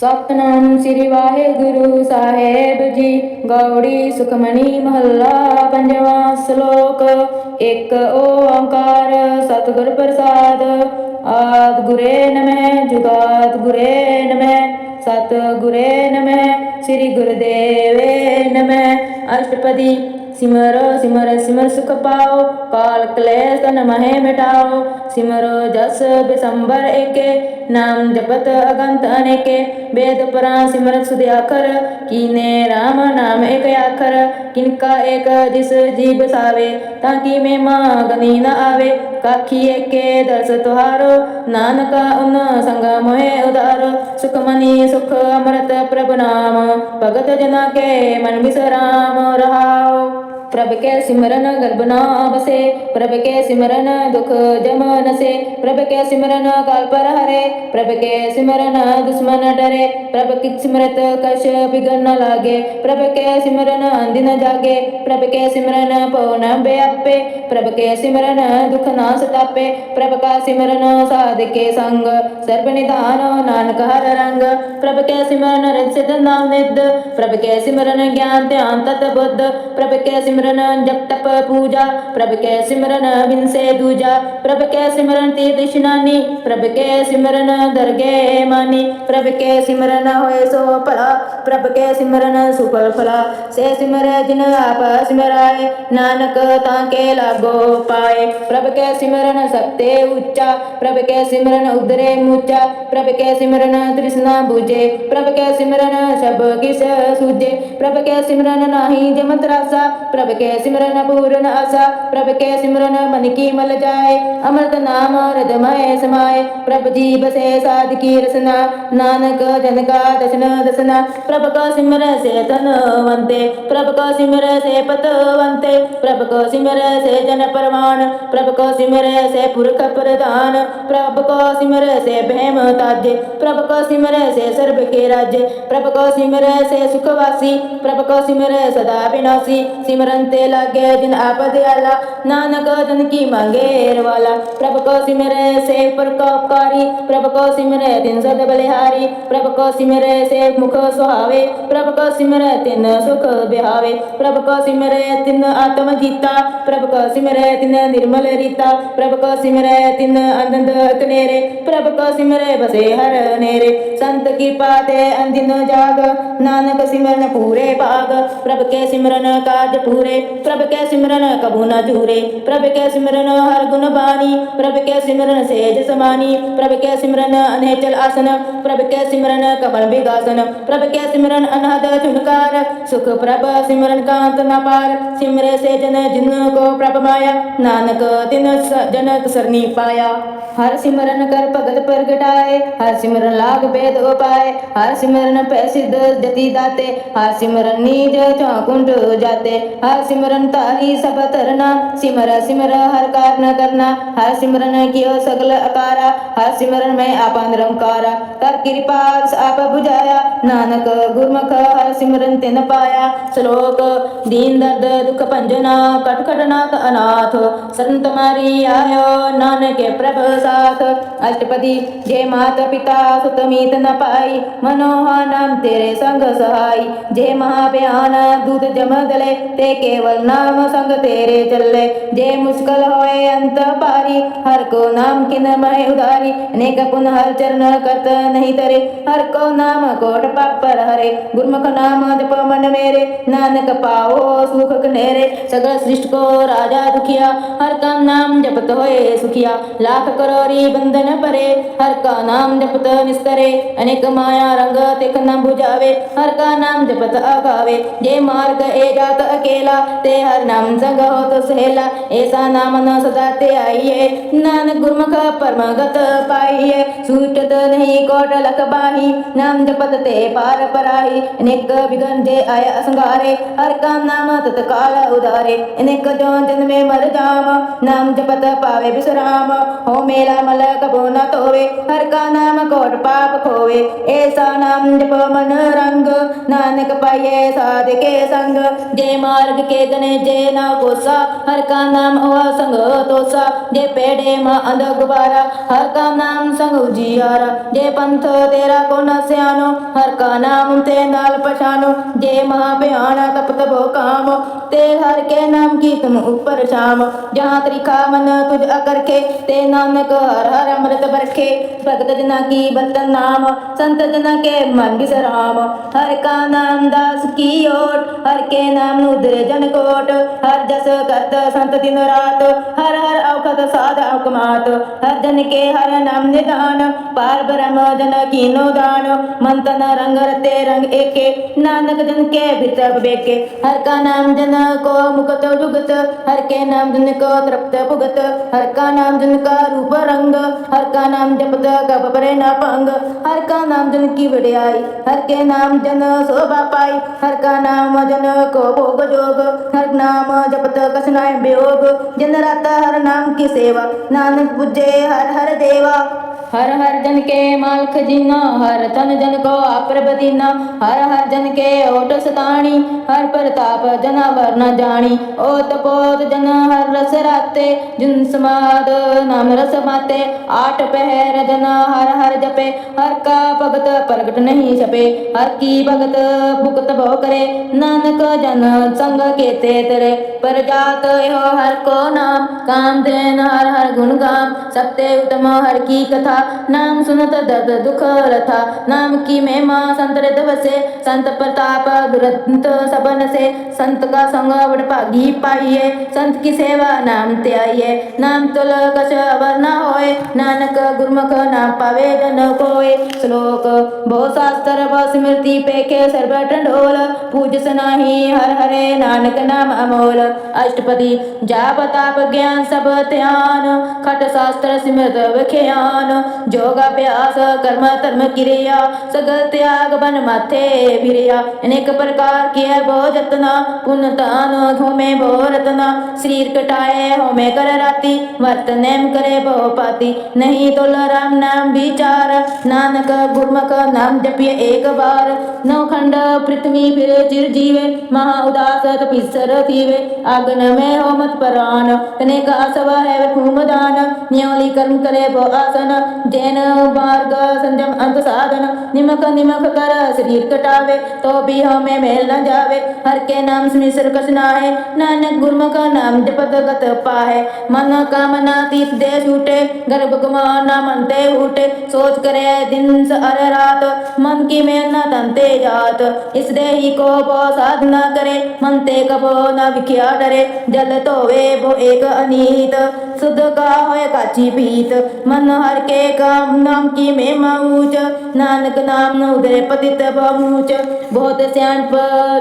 सतनाम श्री वाहेगुरु साहेब जी। गौड़ी सुखमनी महला पंजवा श्लोक। एक ओंकार सतगुर प्रसाद। आद गुरे नमः जुगाद गुरे नमः सतगुरे नमः श्री गुरुदेवे नमः। अष्टपदी। सिमरो सिमर सिमर सुख पाओ काल क्लेश तन महे मिटाओ। सिमरो जस बिसंबर एके नाम जपत अगंत अनेके। वेद पुराण सिमरत सुध आखर कीने राम नाम एक आखर। किनका एक जिस जी बसावे ताकि में माँ गनी न आवे। काखी एके दर्श तुहारो नानका उन संग मोहे उदारो। सुखमनी सुख अमृत प्रभु नाम भगत जना के मन बिसराम रहाओ। प्रभ के सिमरन गर्भ न बसे प्रभ के सिमरन दुख जम नसे। प्रभ के सिमरन काल पर हरे प्रभ के सिमरन दुश्मन डरे। प्रभ की सिमरत कश बिगड़ न लागे प्रभ के सिमरन दिन जागे। प्रभ के सिमरन पवन व्यापे प्रभ के सिमरन दुख ना सतापे। प्रभ का सिमरन साध के संग सर्व निधान नानक हर रंग। प्रभ के सिमरन रसित नाम निध प्रभ के सिमरन ज्ञान ध्यान तत बुद्ध। प्रभ के सिमरन जप तप पूजा प्रभ के सिमरन बिन से दूजा। प्रभ के सिमरन तीर्थ स्नानी प्रभ के सिमरन दरगे मानी। प्रभ के सिमरन होए सो भला प्रभ के सिमरन सुफल फला। से सिमर जिन आप सिमराए नानक ताके लागो पाए। प्रभ के सिमरन सत्य उच्चा प्रभ के सिमरन उदरे मुचा। प्रभ के सिमरन तृष्णा बुझे प्रभ के सिमरन सब किस सूझे। प्रभ के सिमरन नाही जमत रासा प्रभ के सिमरन पूर्ण आशा। प्रभ के सिमरन मन की मल जाए अमृत नाम हृदय समाए। प्रभ जी बसे साध की रसना नानक जन का दर्शन दसना। प्रभ का सिमर से तनवंते प्रभ का सिमर से पतवंते। प्रभ को सिमर से जन परमान प्रभ को सिमर से पुरख प्रधान। प्रभ को सिमर से भैम ताजे प्रभ को सिमर से सर्व के राज्य। प्रभ को सिमर से सुखवासी प्रभ को सिमर सदा विनाशी। सिमरन ते लागे जिन आप दयाला नानक जन की मांगे रवाला। प्रभ को सिमर से परोपकारी प्रभ को सिमर तिन सद बलिहारी। प्रभ को सिमर से मुख सुहावे प्रभ को सिमर तिन सुख बिहावे। प्रभ को सिमर तिन आत्म जीता प्रभ को सिमर तिन निर्मल रीता। प्रभ को सिमर तिन आनंद कनेरे प्रभ को सिमर बसे हर नेरे। संत की पाते अंदिन जाग नानक सिमरन पूरे भाग। प्रभ के सिमरन काज पूरे प्रभ के सिमरन कबू न चूरे। प्रभ के सिमरन हर गुण बानी प्रभ के सिमरन सेज समानी। प्रभ के सिमरन अनचल आसन प्रभ के सिमरन कमल विगासन। प्रभ के सिमरन अनहद चुनकार सुख प्रभ सिमरन कांत न पार। सिमरे से जन जिन को प्रभ माया नानक तिन जन सरनी पाया। हर सिमरन कर भगत प्रगटाए हर सिमरन लाग वेद उपाय। हर सिमरन पै सिद्ध जति दाते हर सिमरन नीज चौकुंठ जाते। हर सिमरन तारी सब तरना सिमर सिमर हर कार न करना। हर सिमरन कियो सगल अकारा हर सिमरन में आपा निरंकारा। कर कृपा आप बुझाया नानक गुरमुख हर सिमरन तिन पाया। श्लोक। दीन दर्द दुख भंजना कट कट नाथ अनाथ शरण तुम्हारी आयो नानक के प्रभ साथ। अष्टपदी। जय माता पिता सुत मीत न पाई मनोहा नाम तेरे संग सहाई। जय महाभयान दूत जम दले ते केवल नाम संग तेरे चले। जय मुश्किल होए अंत पारी हर को नाम किन मय उधारी। अनेक पुन हर चरण करत नहीं तरे हर को नाम कोट पाप पर हरे। गुरमुख नाम जप मन मेरे नानक पाओ सुख कनेरे। सगल सृष्टि को राजा दुखिया हर का नाम जपत होए सुखिया। लाख करोरी बंधन परे हर का नाम जपत निस्तरे। अनेक माया रंग तिख न बुझावे हर का नाम जपत आगावे। जे मार्ग ए जात अकेला ते हर नाम संग हो तो सहेला। ऐसा नाम न सदा ते आइए नानक गुरमुख परमगत पाइए। सूटत नहीं कोट लख बाही नाम जपत ते पार पराही। अनेक विघ्न जे आय असंगारे हर का नाम तत्काल उदारे। अनेक जो जन्मे मर जाम नाम जपत पावे विश्राम। हो मेला मल कबो न तोवे हर का नाम कोट पाप खोवे। ऐसा नाम जप मन रंग नानक पाइये साध के संग। जय मार्ग के गणे जे ना कोसा, हर का नाम हुआ संग तोसा, जे पेड़े माँ अंध गुबारा, हर का नाम संग उजियारा, जे पंथ तेरा को न स्यानो, हर का नाम ते नाल पछानो, जे महा भयाना तप तपो काम, ते हर के नाम की तुम ऊपर शाम, जहाँ त्रिखा मन तुझ अकर के, ते नानक हर हर अमृत बरखे, भगत जना की बतन नाम, संत जना के मन विसराम, हर का नाम दास की ओट, हर के नाम उदर जन कोट, हर जस करत संत दिन रात, हर हर औखत साध औकमात, हर जन के हर नाम निधान, पार ब्रह्म जन कीनो दान, मन तन रंग रते रंग एके, नानक जन के भितर बेके, हर का नाम जन को मुकत जुगत, हर के नाम जन को तृप्त भुगत, हर का नाम जन का रूप रंग, हर का नाम जपत कब परे न पंग, हर का नाम जन की वड्याई, हर के नाम जन शोभा पाई, हर का नाम जन को भोग जोग, हर नाम जपत कसनाय वियोग, जन राता हर नाम की सेवा, नानक पूजे हर हर देवा, हर हर जन के माल खजीना, हर तन जन को अप्रभ दीना, हर हर जन के ओट सताणी, हर प्रताप जनावर न जानी, ओत पोत जन हर रस राते, जिन समाद नाम रस माते, आठ पहर जन हर हर जपे, हर का भगत प्रगट नहीं छपे, हर की भगत भुगत भो करे, नानक जन संग केते तरे, पर जात यो हर को नाम, काम देन हर हर गुण गाम, सबते उत्तम हर की कथा, नाम सुनत दर्द दुख रथा, नाम की महिमा संत हृदय बसे, संत प्रताप दुरंत सब नसे, संत का संग बड़ भागी पाइये, संत की सेवा नाम त्याइये, नाम तुल कछ अवर न होए, नानक गुरमुख नाम पावे जन कोय, श्लोक बहु शास्त्र बहु स्मृति पेखे सर्व टंडोल, पूज सनाही हर हरे नानक नाम अमोल, अष्टपदी जाप ताप ज्ञान सब ध्यान, खट शास्त्र सिमरत विख्यान, योग अभ्यास कर्म धर्म क्रिया, सगल त्याग बन माथे फिरिया, अनेक प्रकार के बो जतना, पुण्य दान होमे बो रतना, शरीर कटाए होमे कर राती, वर्त नेम करे बो पाती, नहीं तो राम नाम विचार, नानक गुरमुख नाम जपिए एक बार, नौ खंड पृथ्वी फिर चिर जीवे, महा उदास तपिसर थीवे, आगन में हो मत परान, अनेक आसव है खूम दान, न्योली कर्म करे बो आसन, जैन मार्ग संयम अंत साधन, निमक निमक कर शरीर कटावे, तो भी हमें मेल न जावे, हर के नाम सुनिसर कसना है, नानक गुरमुख नाम जपत गत पाहे, मन कामना तीस दे छूटे, गर्भ गुमान न मनते उठे, सोच करे दिन अर रात, मन की मेल न तनते जात, इस देही को वो साधना करे, मनते कबो न विख्या डरे, जल धोवे वो एक अनीत, शुद्ध का होए काची पीत, मन हर के काम नाम की महिमा ऊंच, नानक नाम उदय पतित बहुच, बहुत स्यान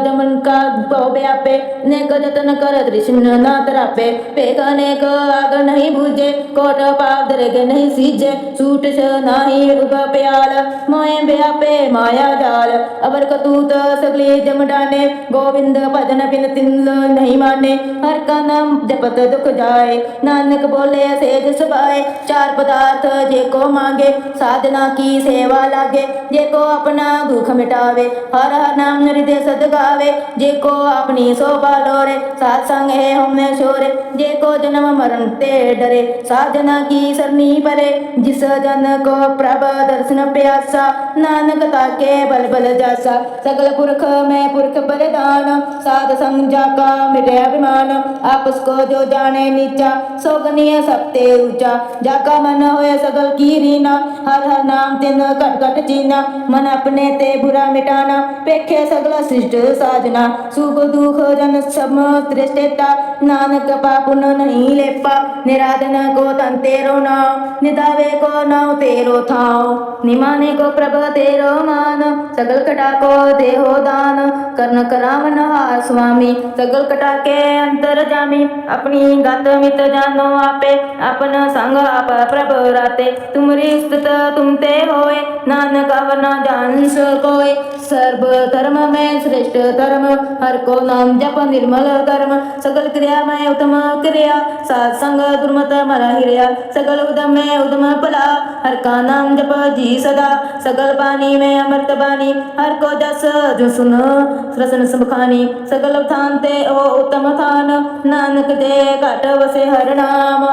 जमन का बहु व्यापे, नेक जतन कर दृष्ण न तरापे, पेग अनेक आग नहीं बूझे, कोट पाप दरेग नहीं सीजे, सूट नाही उग प्याल, मोए व्यापे माया जाल, अबर कतूत सगले जम डाने, गोविंद भजन बिन तिल नहीं माने, हर का नाम जपत दुख जाए, नानक बोले सेज सुभाए, चार पदार्थ जे को मांगे, साधना की सेवा लागे, जे को अपना दुख मिटावे, हर हर नाम हृदय सद गावे, जे को अपनी शोभा लोरे, सत्संग है होमे शोरे, जे को जन्म मरण ते डरे, साधना की सरनी परे, जिस जन को प्रभ दर्शन प्यासा, नानक ताके बल बल जासा, सगल पुरख में पुरख बलिदान, साध संग जाका मिटे अभिमान, आपस को जो जाने नीचा, सोगनीय सबते ऊंचा, जाका मन होए सगल की रीना, हर हर नाम तिन कट कट चीना, मन अपने ते बुरा मिटाना, पेखे सगल सृष्ट साजना, सुख दुख जन सब दृष्टेता, नानक पापुन नहीं लेपा, निराधन को तन तेरो नाम, निदावे को नाव तेरो थाव, निमाने को प्रभ तेरो मान, सगल कटा को देहो दान, कर्ण करावन हार स्वामी, सगल कटा के अंतर जामी, अपनी गत मित जानो आपे अपना संग आप प्रभ राते तुमरी स्तुत तुम ते होए नानक अवर न जान कोय सर्व धर्म में श्रेष्ठ धर्म हर को नाम जप निर्मल कर्म सगल क्रिया में उत्तम क्रिया सात संग दुर्मत मरा हिरिया सगल उदम में उदम भला हर का नाम जप जी सदा सगल बानी में अमृत बानी हर को जस जो सुन रसन सुखानी सगल थान ते ओ उत्तम थान नानक दे घट वसे हर नाम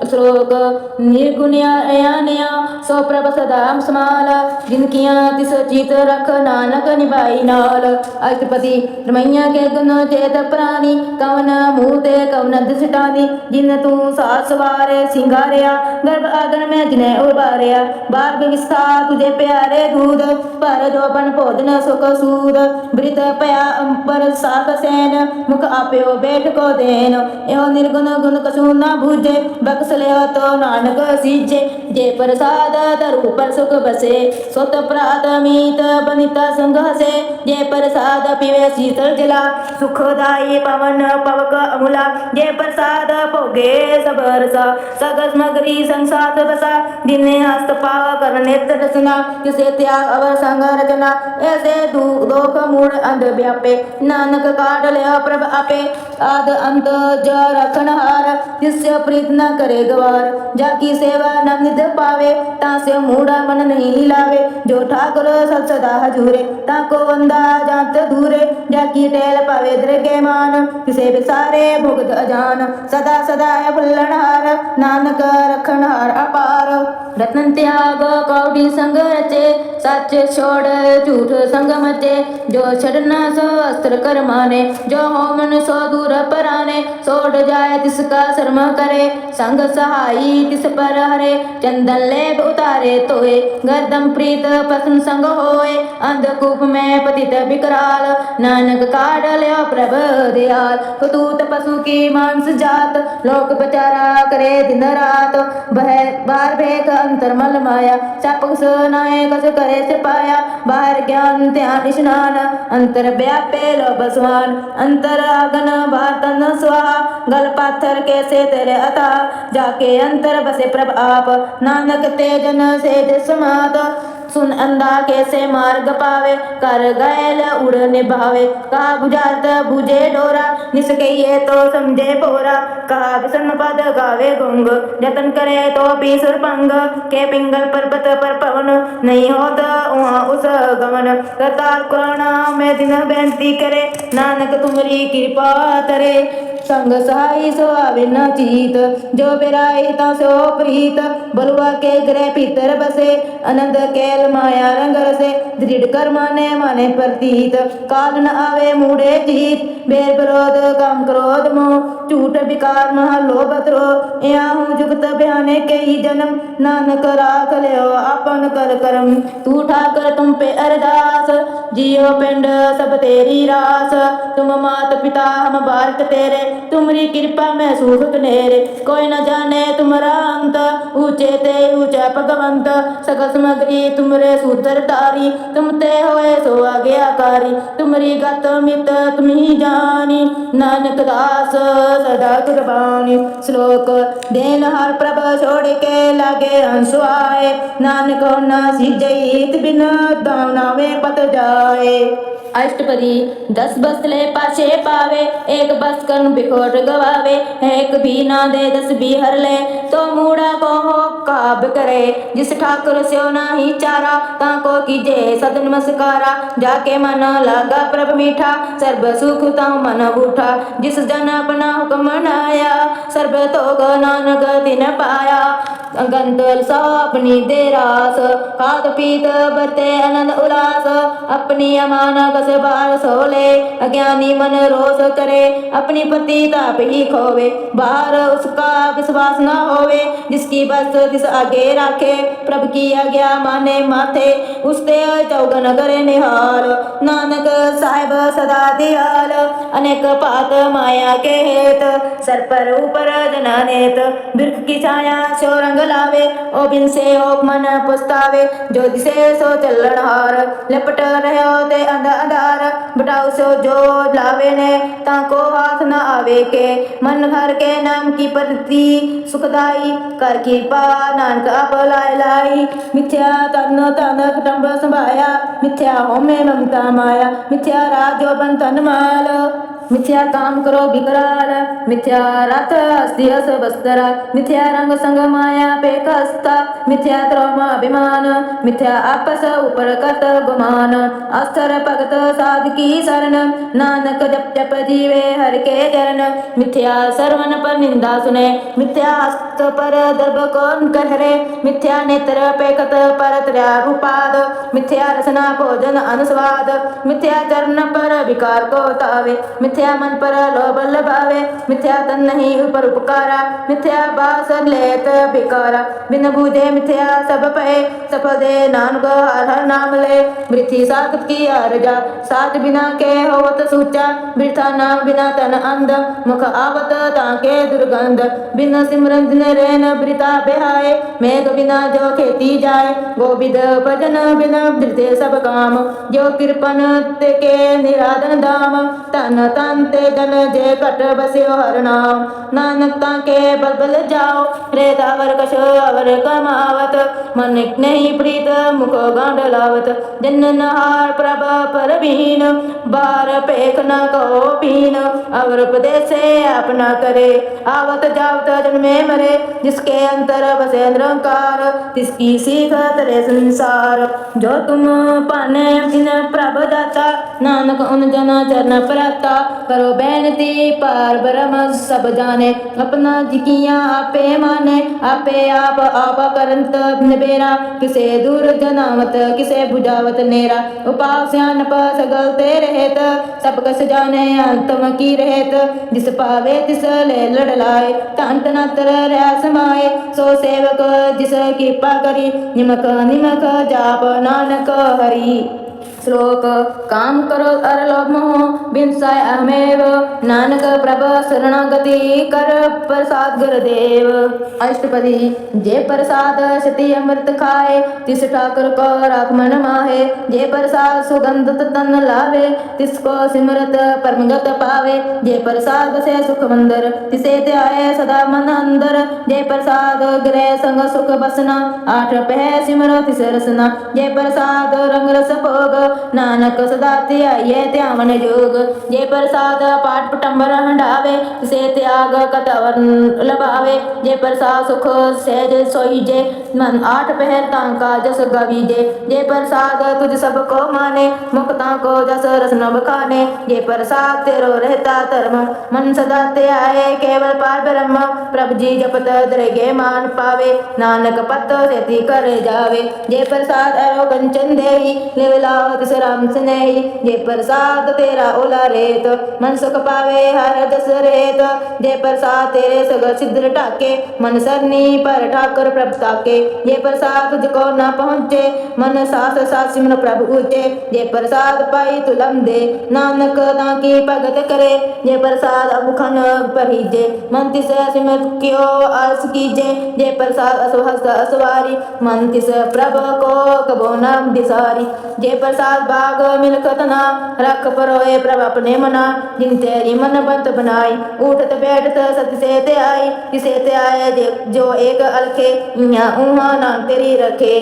श्लोक निर्गुणया सो प्रभ सदा समाल जिनकिया तिस चित रख नानक निभाई नाल अष्टपति रमैया के गुण चेत प्राणी कवन मुँह ते कवन दिसटानी जिन तू सास सवारे सिंगारिया गर्भ आदन में जिन्हें उबारिया बार विस्था तुझे प्यारे दूध पर जो बन भोजन सुख सूद वृत पया अंपर साख सैन मुख आप्यो बैठ को देन यो निर्गुण गुण कछु न भूजे बक्स ले तो नानक सीजे जे प्रसाद तरु पर सुख बसे सोत प्रात मीत बनित संग हसे जे प्रसाद पीवे शीतल जला सुखदाई पवन पवक अमूला जे प्रसाद भोगे सब रसा सगल समग्री संसार बसा दिने हस्त पाव कर नेत्र रचना किसे त्याग अवर संग रचना ऐसे दोख मूढ़ अंध व्यापे नानक काट ले प्रभ आपे आद अंत ज रखन हार जिससे प्रीत न करे गवार जाकी सेवा न निध पावे तासे मूढ़ा मन नहीं लावे जो ठाकुर सत सदा हजूरे ताको वंदा जात दूरे जाकी टेल पावे द्रगे मान किसे बिसारे भुगत अजान सदा सदा है फुल्लनहार नानक रखनहार अपार रतन त्याग कौड़ी संग रचे सच छोड़ झूठ संग मचे जो छड़ना सो अस्त्र कर माने जो हो मन सो दूर पराने सोड जाए तिसका शर्म करे संग सहाई तिस पर हरे चंदन लेप उतारे तोए गर्दम प्रीत पसन संग होए अंधकूप में पतित विकराल नानक काढ़ लियो प्रभ दयाल कतूत पशु की मांस जात लोक बचारा करे दिन रात बाहर भेक अंतर मल माया चापक नाय कस करे से पाया बाहर ज्ञान ध्यान स्नान अंतर व्यापे लो बसवान अंतर आगन बाहर तन स्वाहा गल पाथर कैसे तेरे अता जाके अंतर बसे प्रभ आप नानक तेजन से समात सुन अंधा कैसे मार्ग पावे कर गैल उड़ निभावे कहा बुझात बुझे डोरा निसके ये तो समझे बोरा कहा विषम पद गावे गुंग जतन करे तो भी सुरपंग के पिंगल पर्वत पर पवन नहीं होता वहाँ उस गमन करताल कुराना में दिन बेनती करे नानक तुमरी कृपा तरे संग सहाय सो आवे न चीत जो बेराई ता सो प्रीत बलुआ के ग्रह भीतर बसे अनंत कैल माया रंग रसे दृढ़ कर माने माने प्रतीत काल न आवे मूढ़े जीत बेर विरोध काम क्रोध मोह झूठ विकार महा लोभ द्रोह या हूँ जुगत बयाने के ही जन्म नानक राख लियो अपन कर करम तू ठाकर तुम पे अरदास जियो पिंड सब तेरी रास तुम मात पिता हम बारक तेरे तुमरी कृपा में सुख कनेरे कोई न जाने तुमरा अंत ऊंचे ते ऊंचा भगवंत सगल समग्री तुमरे सूत्र तारी तुम ते होए सो आज्ञाकारी तुमरी गत मित तुम ही जानी नानक दास सदा कुर्बानी श्लोक देन हर प्रभ छोड़ के लागे हंसु आए नानक न सीजत बिन दानावे पत जाए अष्टपदी 10 बसले पाछे पावे एक बस कन बिखोट गवावे एक भी ना दे 10 भी हर ले तो मूढ़ा को हो काब करे जिस ठाकुर स्यो नाही चारा ताको कीजे सद नमस्कारा जाके मन लगा प्रभ मीठा सर्व सुख ताऊ मन उठा जिस जन अपना हुक्म मनाया सर्व तो नानक तिन पाया गंतल सो अपनी दे रास खाद पीत बरते आनंद उल्लास अपनी अमान बस बार सोले अज्ञानी मन रोष करे अपनी पति ताप ही खोवे बाहर उसका विश्वास न होवे जिसकी बस तिस आगे राखे प्रभु की आज्ञा माने माथे उसते चौगन करे निहाल नानक साहिब सदा दयाल अनेक पात माया के हेत सर पर ऊपर जनानेत बिरख की छाया सो रंग लावे ओ बिन से ओ मन पुस्तावे जो दिसे सो चलन हार लपट रहयो ते अंध अंधार, बटाऊ सो जो लावे ने ताको हाथ न आवे के। मन हर के नाम की प्रति सुखदाई, कर कृपा नानक आप लाए लाई। मिथ्या तन तन कुटुंब संभाया, मिथ्या होमे ममता माया, मिथ्या राजो बन तन माल, मिथ्या काम करो विकराल, मिथ्या रथ हस्ती हस बस्तर, मिथ्या रंग संग माया पे कस्ता, मिथ्या त्रोमा अभिमान, मिथ्या आपस ऊपर कत गुमान, अस्तर भगत साध की शरण, नानक जप जप जीवे हर के चरण। मिथ्या श्रवण पर निंदा सुने, मिथ्या हस्त पर दर्भ कौन कहरे, मिथ्या नेत्र पेकत पर त्रया रूपाद, मिथ्या रसना भोजन अनुस्वाद, मिथ्या चरण पर विकार को तावे, मिथ्या मन पर लोभ लभावे, मिथ्या तन नहीं ऊपर उपकारा, मिथ्या बास लेत बिकारा, बिन बूझे मिथ्या सब पहे, सफल दे नानक हर हर नाम ले। मृथि साखत की आरजा, साथ बिना के होवत सूचा, वृथा नाम बिना तन अंध, मुख आवत ताके दुर्गंध, बिन सिमरन दिन रैन वृथा बेहाए, मेघ बिना जो खेती जाए, गोविंद भजन बिना वृथे सब काम, जो कृपन ते के निराधन धाम, तन तन ते जन जे कट बस्यो हर नाम, नानक ताके बल बल जाओ, रे दावर कछ अवर कमावत, मन नहीं प्रीत मुख गांड लावत, जन नहार प्रभ पर बीन, बार पेख न कहो पीन, अवर उपदेश से अपना करे, आवत जावत जन्मे मरे, जिसके अंतर बसे निरंकार, तिसकी सीख तरे संसार। जो तुम पाने जिन प्रभ दाता, नानक उन जना चरण प्राता, करो बेनती पार ब्रह्म सब जाने, अपना जिकिया आपे माने, आपे आप करंत निबेरा, किसे दूर जनावत किसे बुझावत नेरा, उपाव स्यानप सगल ते रहत, सब कस जाने अंतम की रहत, जिस पावे तिस ले लड़ लाए, तंत नतर रह समाए, सो सेवक जिस कृपा करी, निमक निमक जाप नानक हरि। श्लोक काम करो अर लोभ मोह, बिनसाय अहमेव, नानक प्रभ शरणागति कर प्रसाद गुरुदेव। अष्टपदी। जे प्रसाद सती अमृत खाए, तिस ठाकुर को राख मन माहे, जे प्रसाद सुगंध तन लावे, तिसको सिमरत परमगत पावे, जे प्रसाद बसे सुख मंदिर, तिसे त्याए सदा मन अंदर, जे प्रसाद गृह संग सुख बसना, आठ पह सिमरो तिस रसना, जे प्रसाद रंग रस भोग, नानक सदा ध्याये ध्यान जोग, जे प्रसाद पाठ पटंबर हंडावे, तिसे त्याग कतवर लभावे, जे प्रसाद सुख सहज सोईजे, मन आठ पहर तांका जस गवीजे, जे प्रसाद तुझ सबको माने, मुख तांको जस रस न बखाने, जे प्रसाद तेरो रहता धर्म, मन सदा त्याये केवल पार ब्रह्म, प्रभु जी जपत दरगे मान पावे, नानक पत सेति कर जावे, जे प्रसाद अरो कंचन देही, लेव लाओ तिस राम स्नेही, जे प्रसाद तेरा ओला रेत, मन सुख पावे हर दस रेत, जे प्रसाद तेरे सग सिद्ध ठाके, मन सरनी पर ठाकुर प्रभु ताके, जे प्रसाद तुझको न पहुँचे, मन सास सास सिमर प्रभु ऊँचे, जे प्रसाद पाई तुलम दे, नानक ताकी भगत करे, जे प्रसाद अबुखन परीजे, मन तिस सिमर क्यों आस कीजे, जे प्रसाद असुहस्त असवारी, मन तिस प्रभ को कबो नाम दिसारी, जे प्रसाद बाग मिलख तना, रख परोए प्रभ अपने मना, जिन तेरी मन बंत बनाई, उठत बैठत सत से ते आई, तिसे ते आए जो एक अलखे, इया उहा नाम तेरी रखे,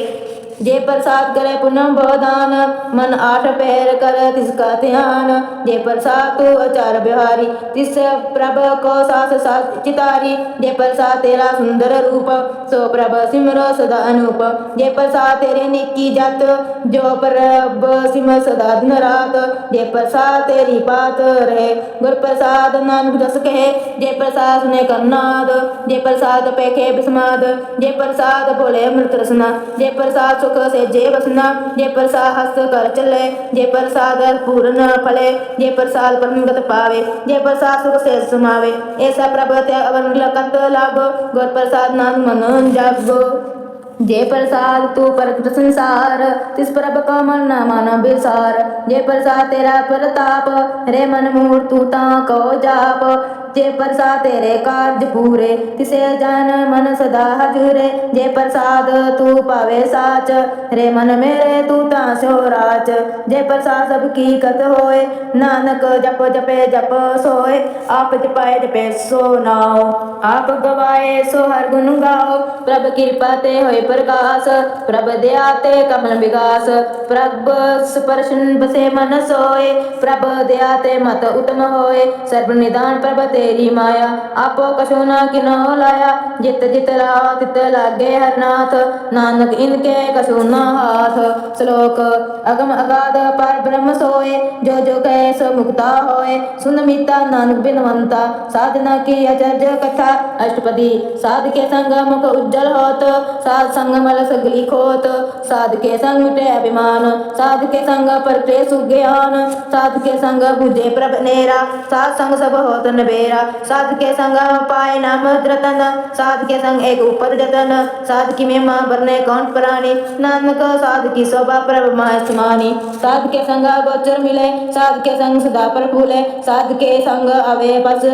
जे प्रसाद करे पुनः बहुदान, मन आठ पहर कर तिसका ध्यान, जे प्रसाद तू अचार बिहारी, तिस प्रभ को सास सास चितारी, जे प्रसाद तेरा सुंदर रूप, सो प्रभ सिमरो सदा अनूप, जे प्रसाद तेरे निकी जात, जो प्रभ सिम सदा दिन रात, जे प्रसाद तेरी बात रहे, गुर प्रसाद नानक जस कहे, जे प्रसाद सुने कन्नाद, जे प्रसाद पेखे बिस्माद, जे प्रसाद बोले अमृत रसना, जे प्रसाद सुख से जे बसना, जे प्रसाद हस्त कर चले, जे प्रसाद पूर्ण फले, जे प्रसाद परमगत पावे, जे प्रसाद सुख से समावे, ऐसा प्रभ ते अवन लकत लाभ, गुर प्रसाद नाम मन जागो, जे प्रसाद तू परत संसार, तिस प्रभ को मन न मानो बिसार, जे प्रसाद तेरा प्रताप, रे मन मूर तू ता को जाप, जे प्रसाद तेरे कार्य पूरे तिसे जन मन सदा हजूरे। जे प्रसाद तू पावे साच रे मन मेरे तू तास्यो राच। जे प्रसाद सबकी कत होए नानक जप जपे जप सोए। आप जपाए जपे सो नाओ आप गवाए सो हर गुण गाओ। प्रभ कृपा ते होए प्रकाश प्रभ दया ते कमल विकास। प्रभ स्पर्शन बसे मन सोए प्रभ दया ते मत उत्तम होए। सर्व निदान प्रभ तेरी माया आपो कछु न किनो लाया। जित जित लाओ तित लागे हरनाथ नानक इनके कछु न हाथ। श्लोक अगम अगाध पर ब्रह्म सोए जो जो कहे सो मुक्ता होए। सुन मीता नानक बिनवंता साधना की अचर्य कथा। अष्टपदी साध के संग मुख उज्जवल होत साध संग मल सगली खोत। साध के संग मिटे अभिमान साध के संग परते सुज्ञान। साध के संग बुझे प्रभ नेरा साध संग सब होत नबेरा। साध के संग पाए नाम रतन साध के संग एक ऊपर जतन। साध की महिमा बरने कौन प्राणी नानक साध की शोभा प्रभ मानी। साध के संग गोचर मिले साध के संग सदा प्रफुले। साध के संग अवे बस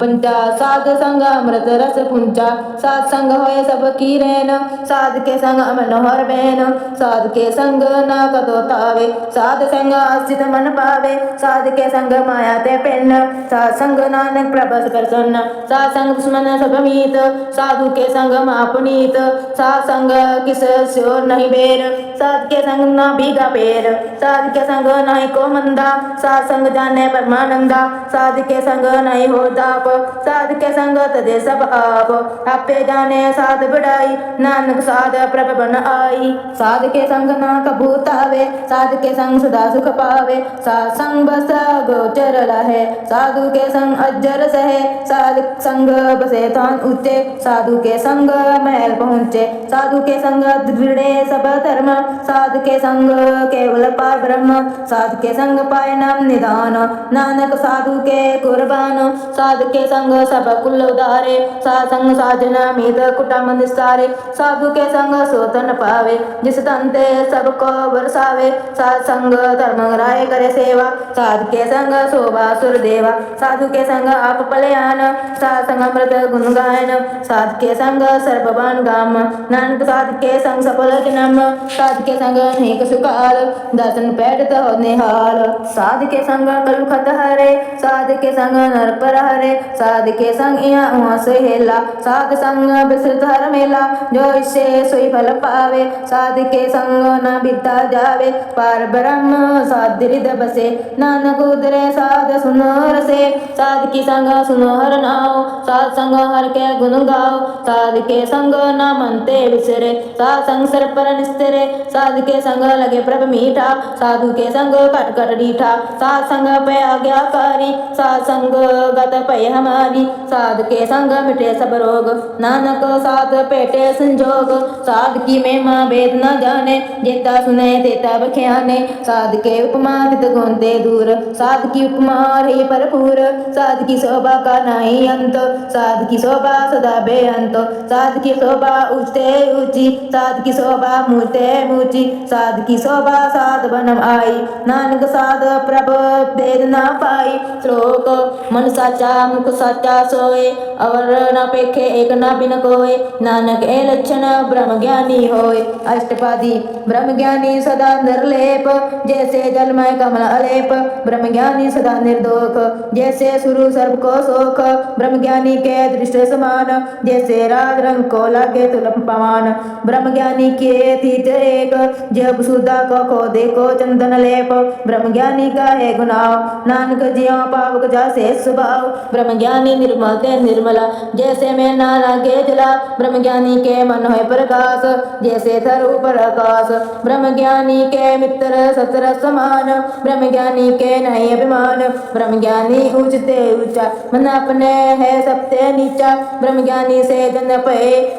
पंचा साध संग अमृत रस पुंचा। साध संग होए सब की रैन साध के संग मनोहर बैन। साध के संग न कतो तावे साध संग अस्थित मन पावे। साध के संग माया ते पेन साध संग नानक प्रभस प्रसन्न। साध संग दुश्मन सब मीत साधु के संग मापनीत। साध संग किस स्योर नहीं बेर साध के संग न भीगा पेर। साध के संग नहीं को मंदा साध संग जाने परमानंदा। साध के संग नहीं हो दाप साध के संग तजे सब आप। आपे जाने साध बढ़ाई नानक साध प्रभ बन आई। साध के संग ना कबूत आवे साध के संग सदा सुख पावे। साध संग बस गोचर लहे साधु के संग अज्जर सहे। साध संग बसे थान ऊंचे साधु के संग महल पहुँचे। साधु के संग दृढ़े सब धर्म साध के संग केवल पार ब्रह्म। साध के संग पाए नाम निदान नानक साधु के कुर्बान। साध के संग सब कुल उदारे साध संग साजना मीत कुटुंब निस्तारे। साधु के संग सोतन पावे जिस तंते सबको बरसावे। साध संग धर्म राय करे सेवा साध के संग शोभा सुर देवा। साधु के संग आप पलयान साध संग अमृत गुण गायन। साध के संग सर्ववान गाम नानक साध के संग सफल जन्म। साध के संग अनेक सुकाल दर्शन पैठ हो निहाल। साध के संग कलुखत हरे साध के संग नर पर हरे। साध के संग यहाँ वहाँ से हेला साध संग विस्तृत हर मेला। जो इससे सोई फल पावे साध के संग न बिता जावे। पार ब्रह्म साध हृदय बसे नानक उदरे साध सुनो रसे। साध की संग सुनो हर नाओ साध संग हर के गुण गाओ। साध के संग न मनते विसरे साध संग सर पर निस्तरे। साध के संग लगे प्रभ मीठा साधु के संग कट कट डीठा। साध संग पे आज्ञाकारी साध संग गत पय हमारी। साध के संग मिटे सब रोग नानक साध पेटे संजोग। साध की महिमा वेद न जाने जेता सुने तेता बख्याने। साध के उपमा तित गुण ते दूर साध की उपमा रही भरपूर। साध की शोभा का नहीं अंत साध की शोभा सदा बेअंत। साध की शोभा ऊंचते ऊंची साध की शोभा मूर्ते मूर्ची। साध की शोभा साध बनम आई नानक साध प्रभ भेद न पाई। श्लोक मन साचा मुख साचा सोए अवर न पेखे एक न बिन कोय। नानक ए लक्षण ब्रह्म ज्ञानी होय। अष्टपादी ब्रह्म ज्ञानी सदा निर्लेप जैसे जलमय कमल अलेप। ब्रह्म ज्ञानी सदा निर्दोष जैसे सुरु सर्व को सोख। ब्रह्म ज्ञानी के दृष्ट समान जैसे राज रंग को लागे तुलम पमान। ब्रह्म ज्ञानी के तीत एक जब सुधा को देखो चंदन लेप। ब्रह्म ज्ञानी का है गुनाव नानक जियो पावक जासे स्वभाव। ब्रह्म ज्ञानी निर्मल ते निर्मला जैसे में ना लागे जला। ब्रह्म ज्ञानी के मन है प्रकाश जैसे थर ऊपर आकाश। ब्रह्म ज्ञानी के मित्र सतर समान ब्रह्म ज्ञानी के नहीं अभिमान। ब्रह्म ज्ञानी ऊंचते ऊंचा मन अपने है सबसे नीचा। ब्रह्म ज्ञानी से जन पे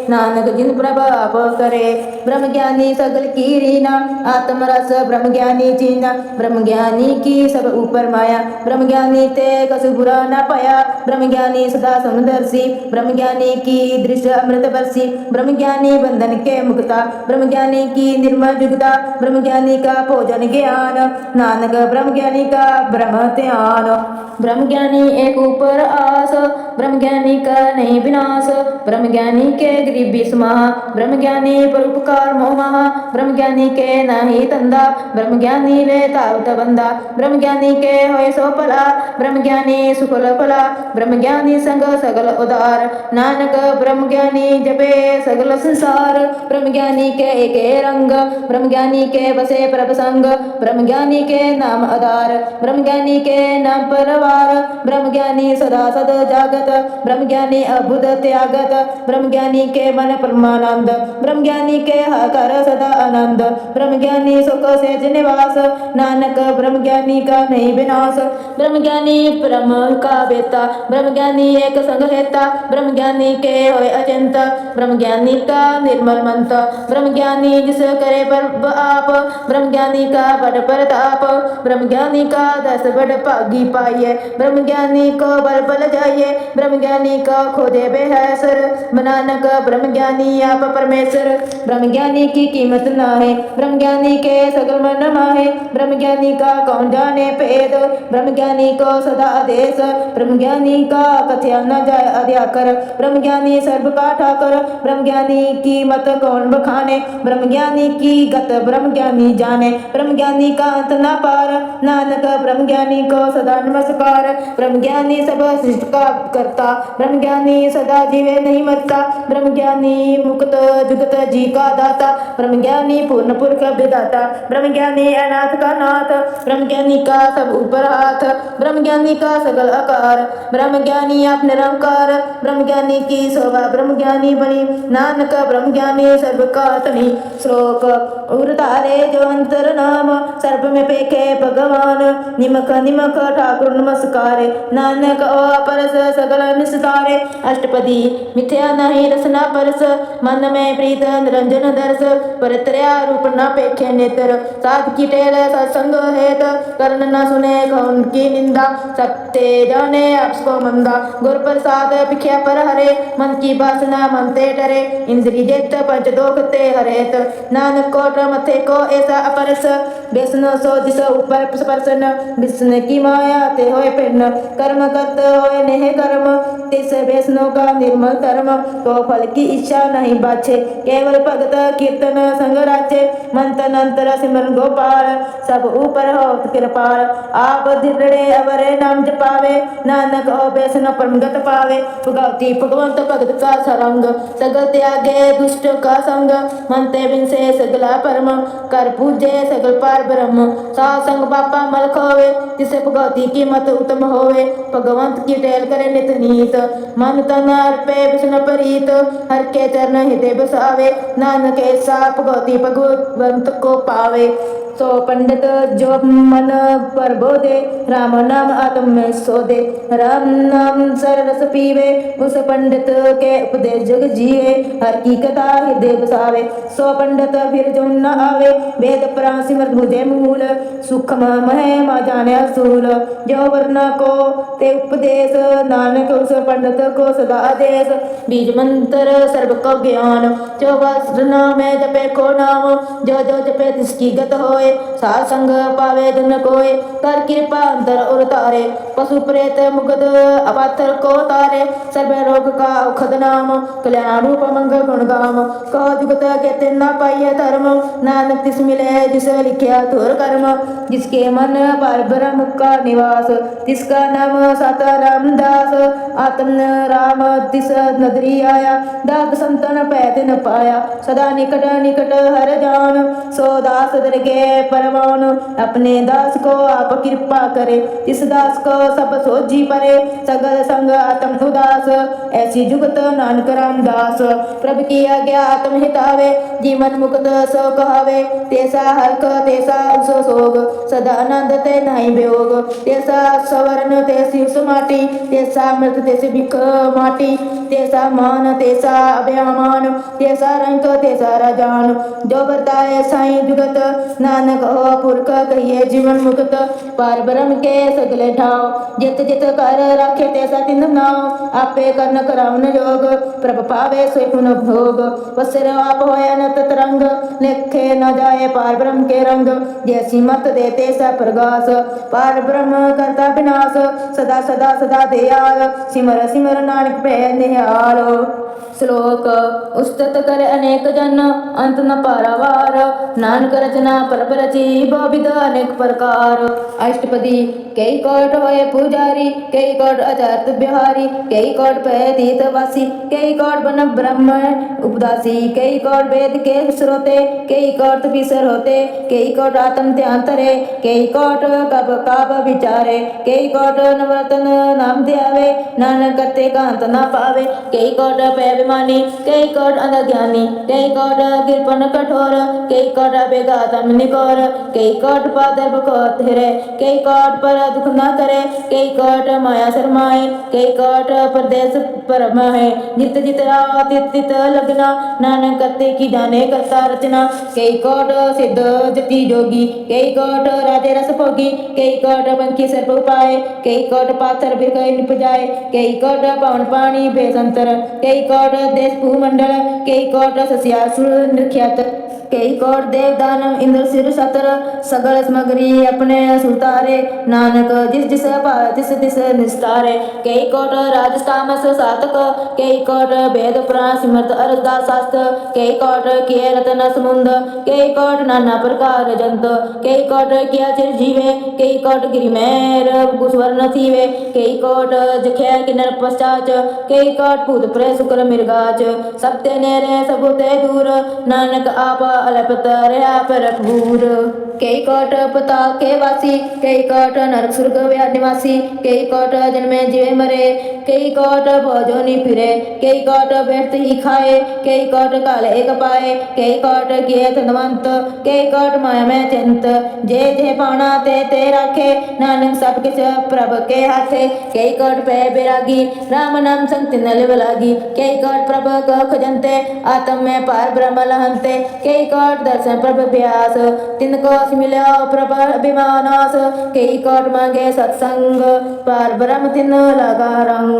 नानक जिन प्रभाव करे। ब्रह्म ज्ञानी सगल की रीना आत्मरस ब्रह्म ज्ञानी चीना। ब्रह्म ज्ञानी की सब ऊपर माया ब्रह्म ज्ञानी ते कसु बुरा न पाया। ब्रह्म ज्ञानी सदा समदर्शी ब्रह्म ज्ञानी की दृष्टि अमृत बरसी। ब्रह्म ज्ञानी बंधन के मुक्ता ब्रह्म ज्ञानी की निर्मल जुगता। ब्रह्म ज्ञानी का भोजन ज्ञान नानक ब्रह्म ज्ञानी का ब्रह्म ध्यान। ब्रह्म ज्ञानी एक ऊपर आस, ब्रह्म ज्ञानी का नहीं विनाश। ब्रह्म ज्ञानी के गरीबी समाह, ब्रह्म ज्ञानी परोपकार मोह महा। ब्रह्म ज्ञानी के नाही धंधा, ब्रह्म ज्ञानी ले तावत बंदा। ब्रह्म ज्ञानी के होए सो भला, ब्रह्म ज्ञानी सुफल फला। ब्रह्म ज्ञानी संग सगल उदार, नानक ब्रह्म ज्ञानी जपे सगल संसार। ब्रह्म ज्ञानी के एके रंग, ब्रह्म ज्ञानी के बसे प्रभ संग। ब्रह्म ज्ञानी के नाम आधार, ब्रह्म ज्ञानी के नाम परवार। ब्रह्म ज्ञानी सदा सद जागत, ब्रह्म ज्ञानी अबुध त्यागत। ब्रह्म ज्ञानी के मन परमानंद, ब्रह्म ज्ञानी के हकार सदा आनंद। ब्रह्म ज्ञानी सुख सहज निवास, नानक ब्रह्म ज्ञानी का नहीं विनाश। ब्रह्म ज्ञानी ब्रह्म का बेता, ब्रह्म ज्ञानी एक संग हेता। ब्रह्म ज्ञानी के होए अचिंत, ब्रह्म ज्ञानी का निर्मल मंत। ब्रह्म ज्ञानी जिस करे पर आप, ब्रह्म ज्ञानी का बड़ प्रताप। ब्रह्म ज्ञानी का दस बड़ भागी पाइए, ब्रह्म ज्ञानी को बल बल जाइए। ब्रह्म ज्ञानी को खोजे बेहसर, नानक ब्रह्म ज्ञानी आप परमेश्वर। ब्रह्म ज्ञानी की कीमत ना है, ब्रह्म ज्ञानी के सगल मन माहे। ब्रह्म ज्ञानी का कौन जाने भेद, ब्रह्म ज्ञानी को सदा आदेश। ब्रह्म ज्ञानी का कथया न जाय अध्याकर, ब्रह्म ज्ञानी सर्व का ठाकर। ब्रह्म ज्ञानी की मत कौन बखाने, ब्रह्म ज्ञानी की गत ब्रह्म ज्ञानी जाने। ब्रह्म ज्ञानी का अंत न पार, नानक ब्रह्म ज्ञानी को सदा नमस्कार। ब्रह्म ज्ञानी सब सृष्टि का करता, ब्रह्म ज्ञानी सदा जीवे नहीं मरता। ब्रह्म ज्ञानी मुक्त जुगत जी का दाता, ब्रह्म ज्ञानी पूर्ण पुरख विधाता। ब्रह्म ज्ञानी अनाथ का नाथ, ब्रह्म ज्ञानी का सब ऊपर हाथ। ब्रह्म ज्ञानी का सकल आकार, ब्रह्म ज्ञानी आप निरंकार। ब्रह्म ज्ञानी की शोभा ब्रह्म ज्ञानी बनी, नानक ब्रह्म ज्ञानी सर्व का तनी। श्लोक उर्तारे जो अंतर नाम, सर्प में पेखे भगवान। निमक निमक ठाकुर नमस्कारे, नानक ओ परस सगल निस्तारे। अष्टपदी मिथ्या नहीं रसना परस, मन में प्रीत निरंजन दर्श। परत्रया रूप न पेखे नेत्र, साध की टेल सत्संग हेत। कर्ण न सुने कौन की निंदा, सबते जाने आपको मंदा। गुर प्रसाद भिख्या पर हरे, मन की वासना मन ते डरे। इंद्री जित पंच दोख ते हरेत, नानक कोट मथे को ऐसा अपरस। व्यसन सो जिस ऊपर प्रसन्न, विष्णु की माया ते होए भिन्न। कर्म करत होए नेह कर्म, तिस व्यसनों का निर्मल धर्म। तो फल की इच्छा नहीं बाछे, केवल भगत कीर्तन संग राचे। मन तन अंतर सिमरन गोपाल, सब ऊपर हो कृपाल। आप दृढ़े अवरे नाम जपावे, नानक हो व्यसन परमगत पावे। भगवती भगवंत भगत का सरंग, सगल त्यागे दुष्ट का संग। मन ते बिन से सगला परम, कर पूजे सगल पार ब्रह्म। साध संग बापा मल खोवे, तिसे भगवती की मत उत्तम होवे। भगवंत की टेल करे नित नीत, मन तन अर्पे विष्णु प्रीत। हर के चरण हृदय बसावे, नानक ऐसा भगवती भगवंत को पावे। सो पंडित जो मन पर बोधे, राम नाम आत्म में सोधे। राम नाम सररस पीवे, उस पंडित के उपदेश जग जीवे। हर की कथा हृदय बसावे, सो पंडित फिर जो न आवे। वेद पुराण सिमर बुझे मूल, सूक्ष्म महिमा जाने असूल। जो वर्ण को ते उपदेश, नानक उस पंडित को सदा आदेश। बीज मंत्र सर्व को ज्ञान, जो वासना में जपे को नाम। जो जो जपे तिसकी गत होए, साध संग पावे जन कोय। कर कृपा अंतर और तारे, पशु प्रेत मुगद अपात्र को तारे। सर्व रोग का औखद नाम, कल्याण रूप मंगल गुण गाम। कहो जुगत कहते न पाइय धर्म, नानक तिस मिले जिस लिखिया थोर कर्म। जिसके मन पर ब्रह्म का निवास, तिसका नाम साता रामदास। आत्म राम तिस नदरी आया, दात संतन पैत न पाया। सदा निकट निकट हर जान, सो दास दरगे परमान। अपने दास को आप कृपा करे, इस दास को सब सोझी परे। सगल संग आत्म उदास, ऐसी जुगत नानक रामदास। प्रभु की आज्ञा आत्म हितावे, जीवन मुक्त सो कहावे। तेसा हल्क तेसा उसो सोग, सदा आनंद ते नहीं वियोग। तेसा सवर्ण तेसी सुमाटी, तेसा मृत तेसी भिख माटी। तेसा मान तेसा अभ्यामान, तेसा रंक तेसा राजान। जो बरताए साई जुगत, नानक नानक हो पुरख कहिए जीवन मुक्त पार ब्रह्म के सगले ठाव जित जित कर राखे तैसा तिन नाव आपे करन करावन योग प्रभ पावे सोई पुन भोग वसर आप होय अनंत तरंग लेखे न जाए पार ब्रह्म के रंग जैसी मत देते स प्रगास पार ब्रह्म करता विनाश सदा सदा सदा दयाल सिमर सिमर नानक पे निहाल। श्लोक उस्तत कर अनेक जन अंत न पारावार नानक रचना परब रची बहुविध अनेक प्रकार। अष्टपदी कई कोट होए पुजारी कई कोट अचार्य बिहारी कई कोट पै तीत वासी कई कोट बन ब्रह्म उपदासी कई कोट वेद के श्रोते कई कोट विसर होते कई कोट आत्म ध्यान तरे कई कोट कब काब विचारे कई कोट नवरतन नाम ध्यावे नानक करते कांत न पावे कई कोट पै अभिमानी कई कोट अनज्ञानी कई कोट कृपन कठोर कई कोट बेगातम निकोर कई कोट पादर बकोत हिरे कई कोट पर दुख न करे कई कोट माया शर्माए कई कोट परदेश परम है जित जित राव तित तित लगना नानक करते की जाने करता रचना कई कोट सिद्ध जति जोगी कई कोट राधे रस भोगी कई कोट पंखी सर्प उपाय कई कोट पाथर बिरक निप जाए कई कोट पवन पानी बेसंतर कई कोट देश भूमंडल कई कोट सस्यासुर निर्ख्यात कई कोट देव दानव इंद्र सिर सतर सगल समगरी अपने सुतारे नानक जिस जिस पाए तिस तिस निस्तारे कई कोट राजस्तामस सातक कई कोट वेद पुराण सिमरत अरदास शास्त्र कई कोट किए रतन समुंद कई कोट नाना प्रकार जंत कई कोट किया चिर जीवे कई कोट गिरि मेर कुस्वर्ण थीवे कई कोट जखे किन्नर पश्चाच कई कोट भूत प्रे शुक्र मृगाच सत्य नेरे सबुते दूर नानक आप अलपत रहा पर भूर कई कोट पताल के वासी कई कोट नरक सुर्ग निवासी कई कोट जन्मे जीवे मरे कई कोट भोजोनी फिरे कई कोट व्यर्थ ही खाए कई कोट काल एक पाए कई कोट किए धनवंत कई कोट माया में चिंत जे जे पाना ते राखे नानक सब किछ प्रभ के हाथे कई कोट पे बैरागी राम नाम संग तिन लिव लागी कई कोट प्रभ को खजंते आत्म में पार ब्रह्म लहंते कई कोट दर्शन प्रभ व्यास तिनको मिलो प्रभ अभिमानास कई कोट मांगे सत्संग पार ब्रह्म तिन लगा रंग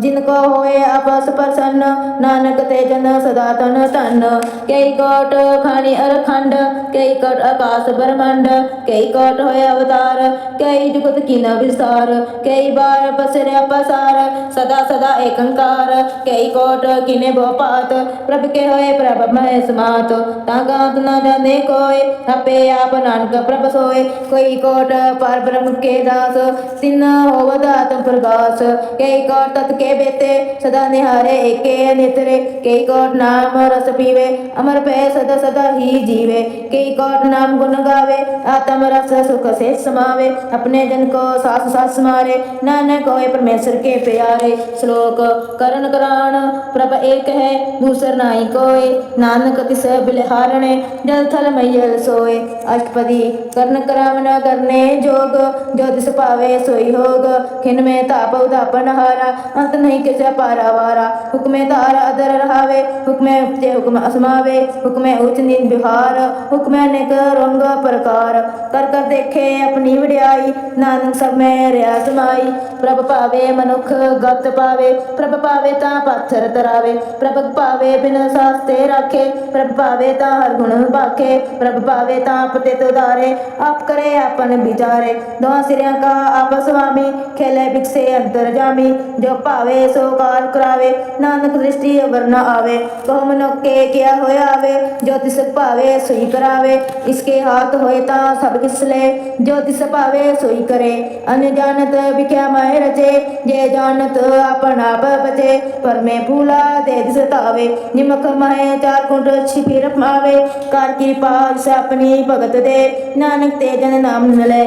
जिनको होए आपस प्रसन्न नानक ते जन सदा तन तन कई कोट खानी अरखंड कई कोट आकाश ब्रह्मांड कई कोट होए अवतार कई जुगत की न विस्तार कई बार पसरे पसार सदा सदा एकंकार कई कोट किने भोपात प्रभ के होए प्रभ महेश मात ताकांत न जाने कोय अपे आप नानक प्रभ सोए कोई कोट पार ब्रह्म के दास तिन होवत आत्म प्रकाश कई कोट तत् के बेते सदा निहारे एके नेत्रे कई कोट नाम रस पीवे अमर पे सदा सदा ही जीवे कई कोट नाम गुण गावे आत्म रस सुख से समावे अपने जन को सास सास मारे नानक होए परमेश्वर के प्यारे। श्लोक करण कराण प्रभ एक है दूसर नाई कोय नानक तिस बिलहारणे जल थल मैयल सोए। अष्टपदी कर्ण करावन करने जोग जो दिस पावे सोई होग खिन में ताप उदापन हारा अंत नहीं किस पारावारा हुक्मे तार अदर रहावे हुक्मे उपजे हुक्म असमावे हुक्मे उच्च नीच बिहार हुक्मे अनेक रंग प्रकार कर कर देखे अपनी वड्याई नानक सब में रिया समाई प्रभ पावे मनुख गत पावे प्रभ पावे ता पाथर तरावे प्रभ पावे बिन सास्ते राखे प्रभ पावे ता हर गुण बाखे प्रभ पावे ता पतित उदारे आप करे आपन विचारे दो सिरिया का आप स्वामी खेले भिक्षे अंतर जामी जो पावे सो कार करावे नानक दृष्टि वर्ण आवे कहो मनुख के किया होया आवे जो तिस पावे सोई करावे इसके हाथ होए ता सब किस ले जो तिस पावे सोई करे अन्य जानत विख्या माय रचे जे जानत अपन आप बचे पर में भूला दे दिस तावे निमक माहे चार कुंड छिपी रमावे कार कृपा से अपनी भगत दे नानक ते जन नाम न ले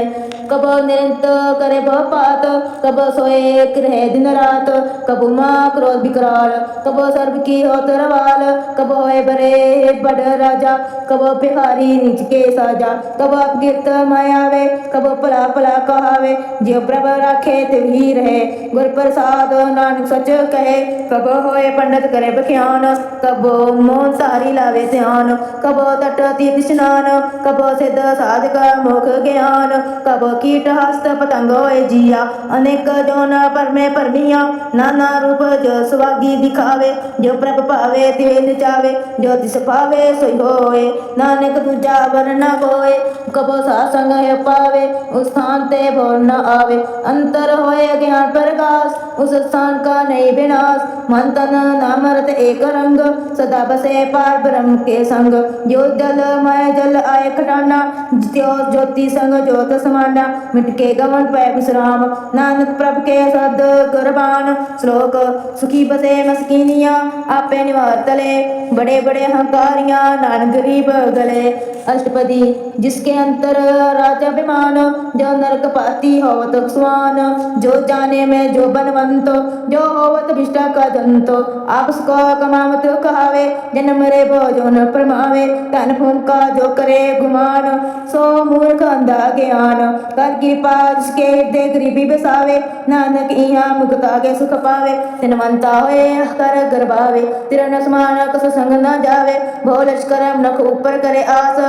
कबो निरंत करे पात, कबो सोए रहे दिन रात, कबो माँ क्रोध विकराल, कबो सर्व की हो तरवाल, कबो होए बड़े बड़ राजा, कबो भिखारी नीच के साजा, कबो अपगिरत मायावे, कबो भला भला कहावे, जो प्रभ राखे तिवही रहे, गुर प्रसाद नानक सच कहे, कबो होए पंडित करे बख्यान, कबो मोह सारी लावे ध्यान, कबो तट तीर्थ स्नान, कबो सिद्ध साधक मुख ज्ञान, कबो कीट हस्त पतंग होए जिया, अनेक जोन परमे परमिया, नाना रूप जो सुवागी दिखावे, जो प्रभ पावे तिवे नचावे, जो तिस पावे सोई होए, नानक दूजा वर न कोय, कबो सासंग है पावे, उस स्थान ते भोर न आवे, अंतर होए ज्ञान प्रकाश, उस स्थान का नहीं विनाश, मन तन नाम रत एक रंग, सदा बसे पार ब्रह्म के संग, जो जल मय जल आए खटाना, ज्यो ज्योति संग ज्योत समाना, मिटके गमन पै विश्राम, नानक प्रभ के सद कुर्बान। श्लोक सुखी बसे मस्किनिया, आपे निवार तले, बड़े बड़े हंकारियां नानक गरीब गले। अष्टपदी जिसके अंतर राजा विमान, जो नरक पाती होवत स्वान, जो जाने में जो बनवंत, जो होवत विष्टा का जंत, आप उसको कमावत कहावे, जन्म रे भोजो न प्रमावे, तन फूंका जो करे गुमान, सो मूर्ख अंधा ज्ञान, कर कृपा जिसके हृदय गरीबी बसावे, नानक इहाँ मुक्ता के सुख पावे, धनवंता होए कर गर्भावे, तिरन समान कस संग न जावे, भो लश्कर नख ऊपर करे आस,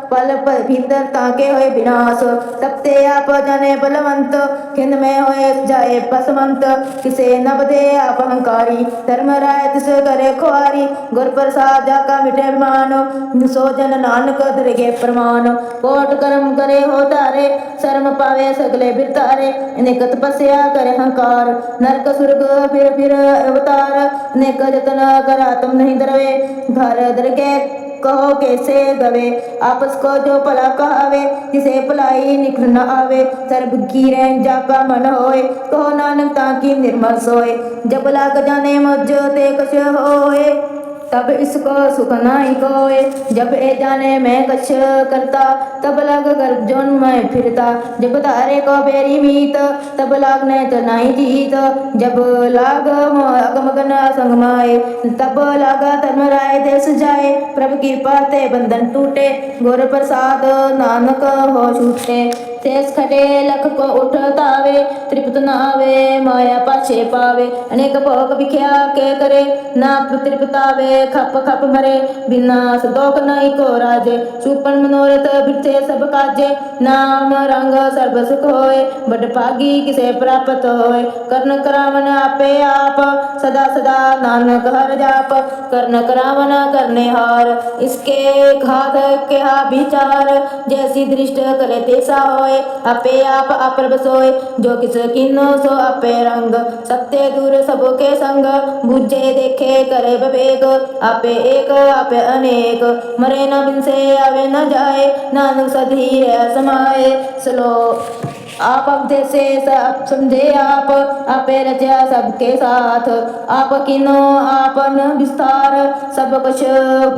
पल पल भीतर ताके होए विनाश, तपते आप जाने बलवंत, खिंद में होए जाए पसवंत, किसे न बदे आप अहंकारी, धर्म राय तिस करे खुआरी, गुर प्रसाद जाका मिटे मानो, सो जन नानक धरगे प्रमाण, कोट कर्म करे हो तारे, शर्म पावे सगले बिरतारे, अनेक तपस्या करे हंकार, नरक सुर्ग फिर अवतार, अनेक जतन करा तुम नहीं डरवे, घर दरगे कहो कैसे गवे, आपस को जो भला कहावे, जिसे भलाई निखर न आवे, सर्ब की रैन जाका मन होए, कहो नानक ताकि निर्मल सोए, जब लाग जाने मुझ ते कछ होए, तब इसको सुख नाई कोय, जब ए जाने मैं कछ करता, तब लग गर्भ जोन मैं फिरता, जब तारे को बेरी मीत, तब लागने तो नाई जीत, जब लाग अगमगन संग माए, तब लागा धर्म राय देश जाए, प्रभु कृपा ते बंधन टूटे, गुर प्रसाद नानक हो छूटे, शेष खटे लख को उठतावे, तृप्त न आवे माया पाछे पावे, अनेक भोग विख्या के करे, ना तृप्तावे खप खप मरे, बिना दोख नहीं को राजे, सुपन मनोरथ बिरथे सब काजे, नाम रंग सर्व सुख होए, बड़ भागी किसे प्राप्त होए, कर्ण करावन आपे आप, सदा सदा नानक हर जाप, कर्ण करावन करने हार, इसके घात के हा विचार, जैसी दृष्ट करे तैसा होए, आपे आप अप्रभ सोए, जो किस किन्नो सो आपे रंग, सत्य दूर सबके संग, बुझे देखे करे विवेक, आपे एक आपे अनेक, मरे न बिन से आवे न जाए, नानक सधीर समाए। श्लोक आप उपदेश से सब समझे आप, आपे रचा सबके साथ, आप किनो आपन विस्तार, सब कुछ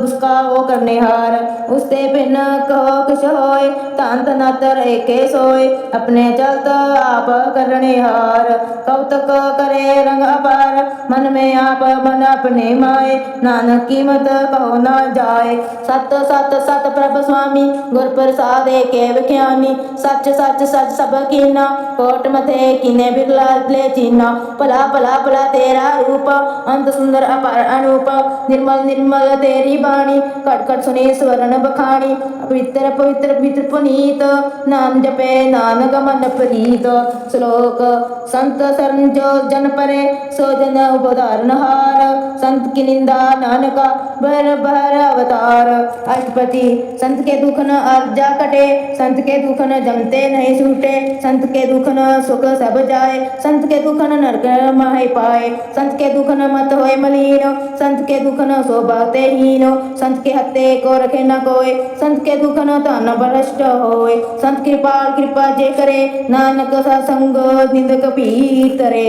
उसका वो करने हार, उसते भिन्न कहो कुछ होए, तांत नातर एके सोए, अपने चलत आप करने हार, कौतक करे रंग अपार, मन में आप मन अपने माए, नानक कीमत कहो न जाए, सत सत सत प्रभ स्वामी, गुर प्रसाद एके विख्यानी, सच सच सच सब कीना, कोट मथे किने बिरला ले चीना, भला भला भला तेरा रूप, अंत सुंदर अपार अनूप, निर्मल निर्मल तेरी बाणी, कट कट सुनी स्वर्ण बखानी, पवित्र पवित्र पवित्र पुनीत, नाम जपे नानक मन प्रीत। श्लोक संत शरण जो जन परे, सो जन उदाहरण हार, संत की निंदा नानका भर भर अवतार। अष्टपदी संत के दुख न अर्जा कटे, संत के दुख न जमते नहीं छूटे, संत के दुख न सुख सब जाए, संत के दुख न नरक माहे पाए, संत के दुख न मत होए मलीन, संत के दुख न शोभाते हीनो, संत के हत्ते को रखे न कोय, संत के दुख न धन भ्रष्ट होए, संत कृपाल कृपा जे करे, नानक सत्संग निंदक पीतरे।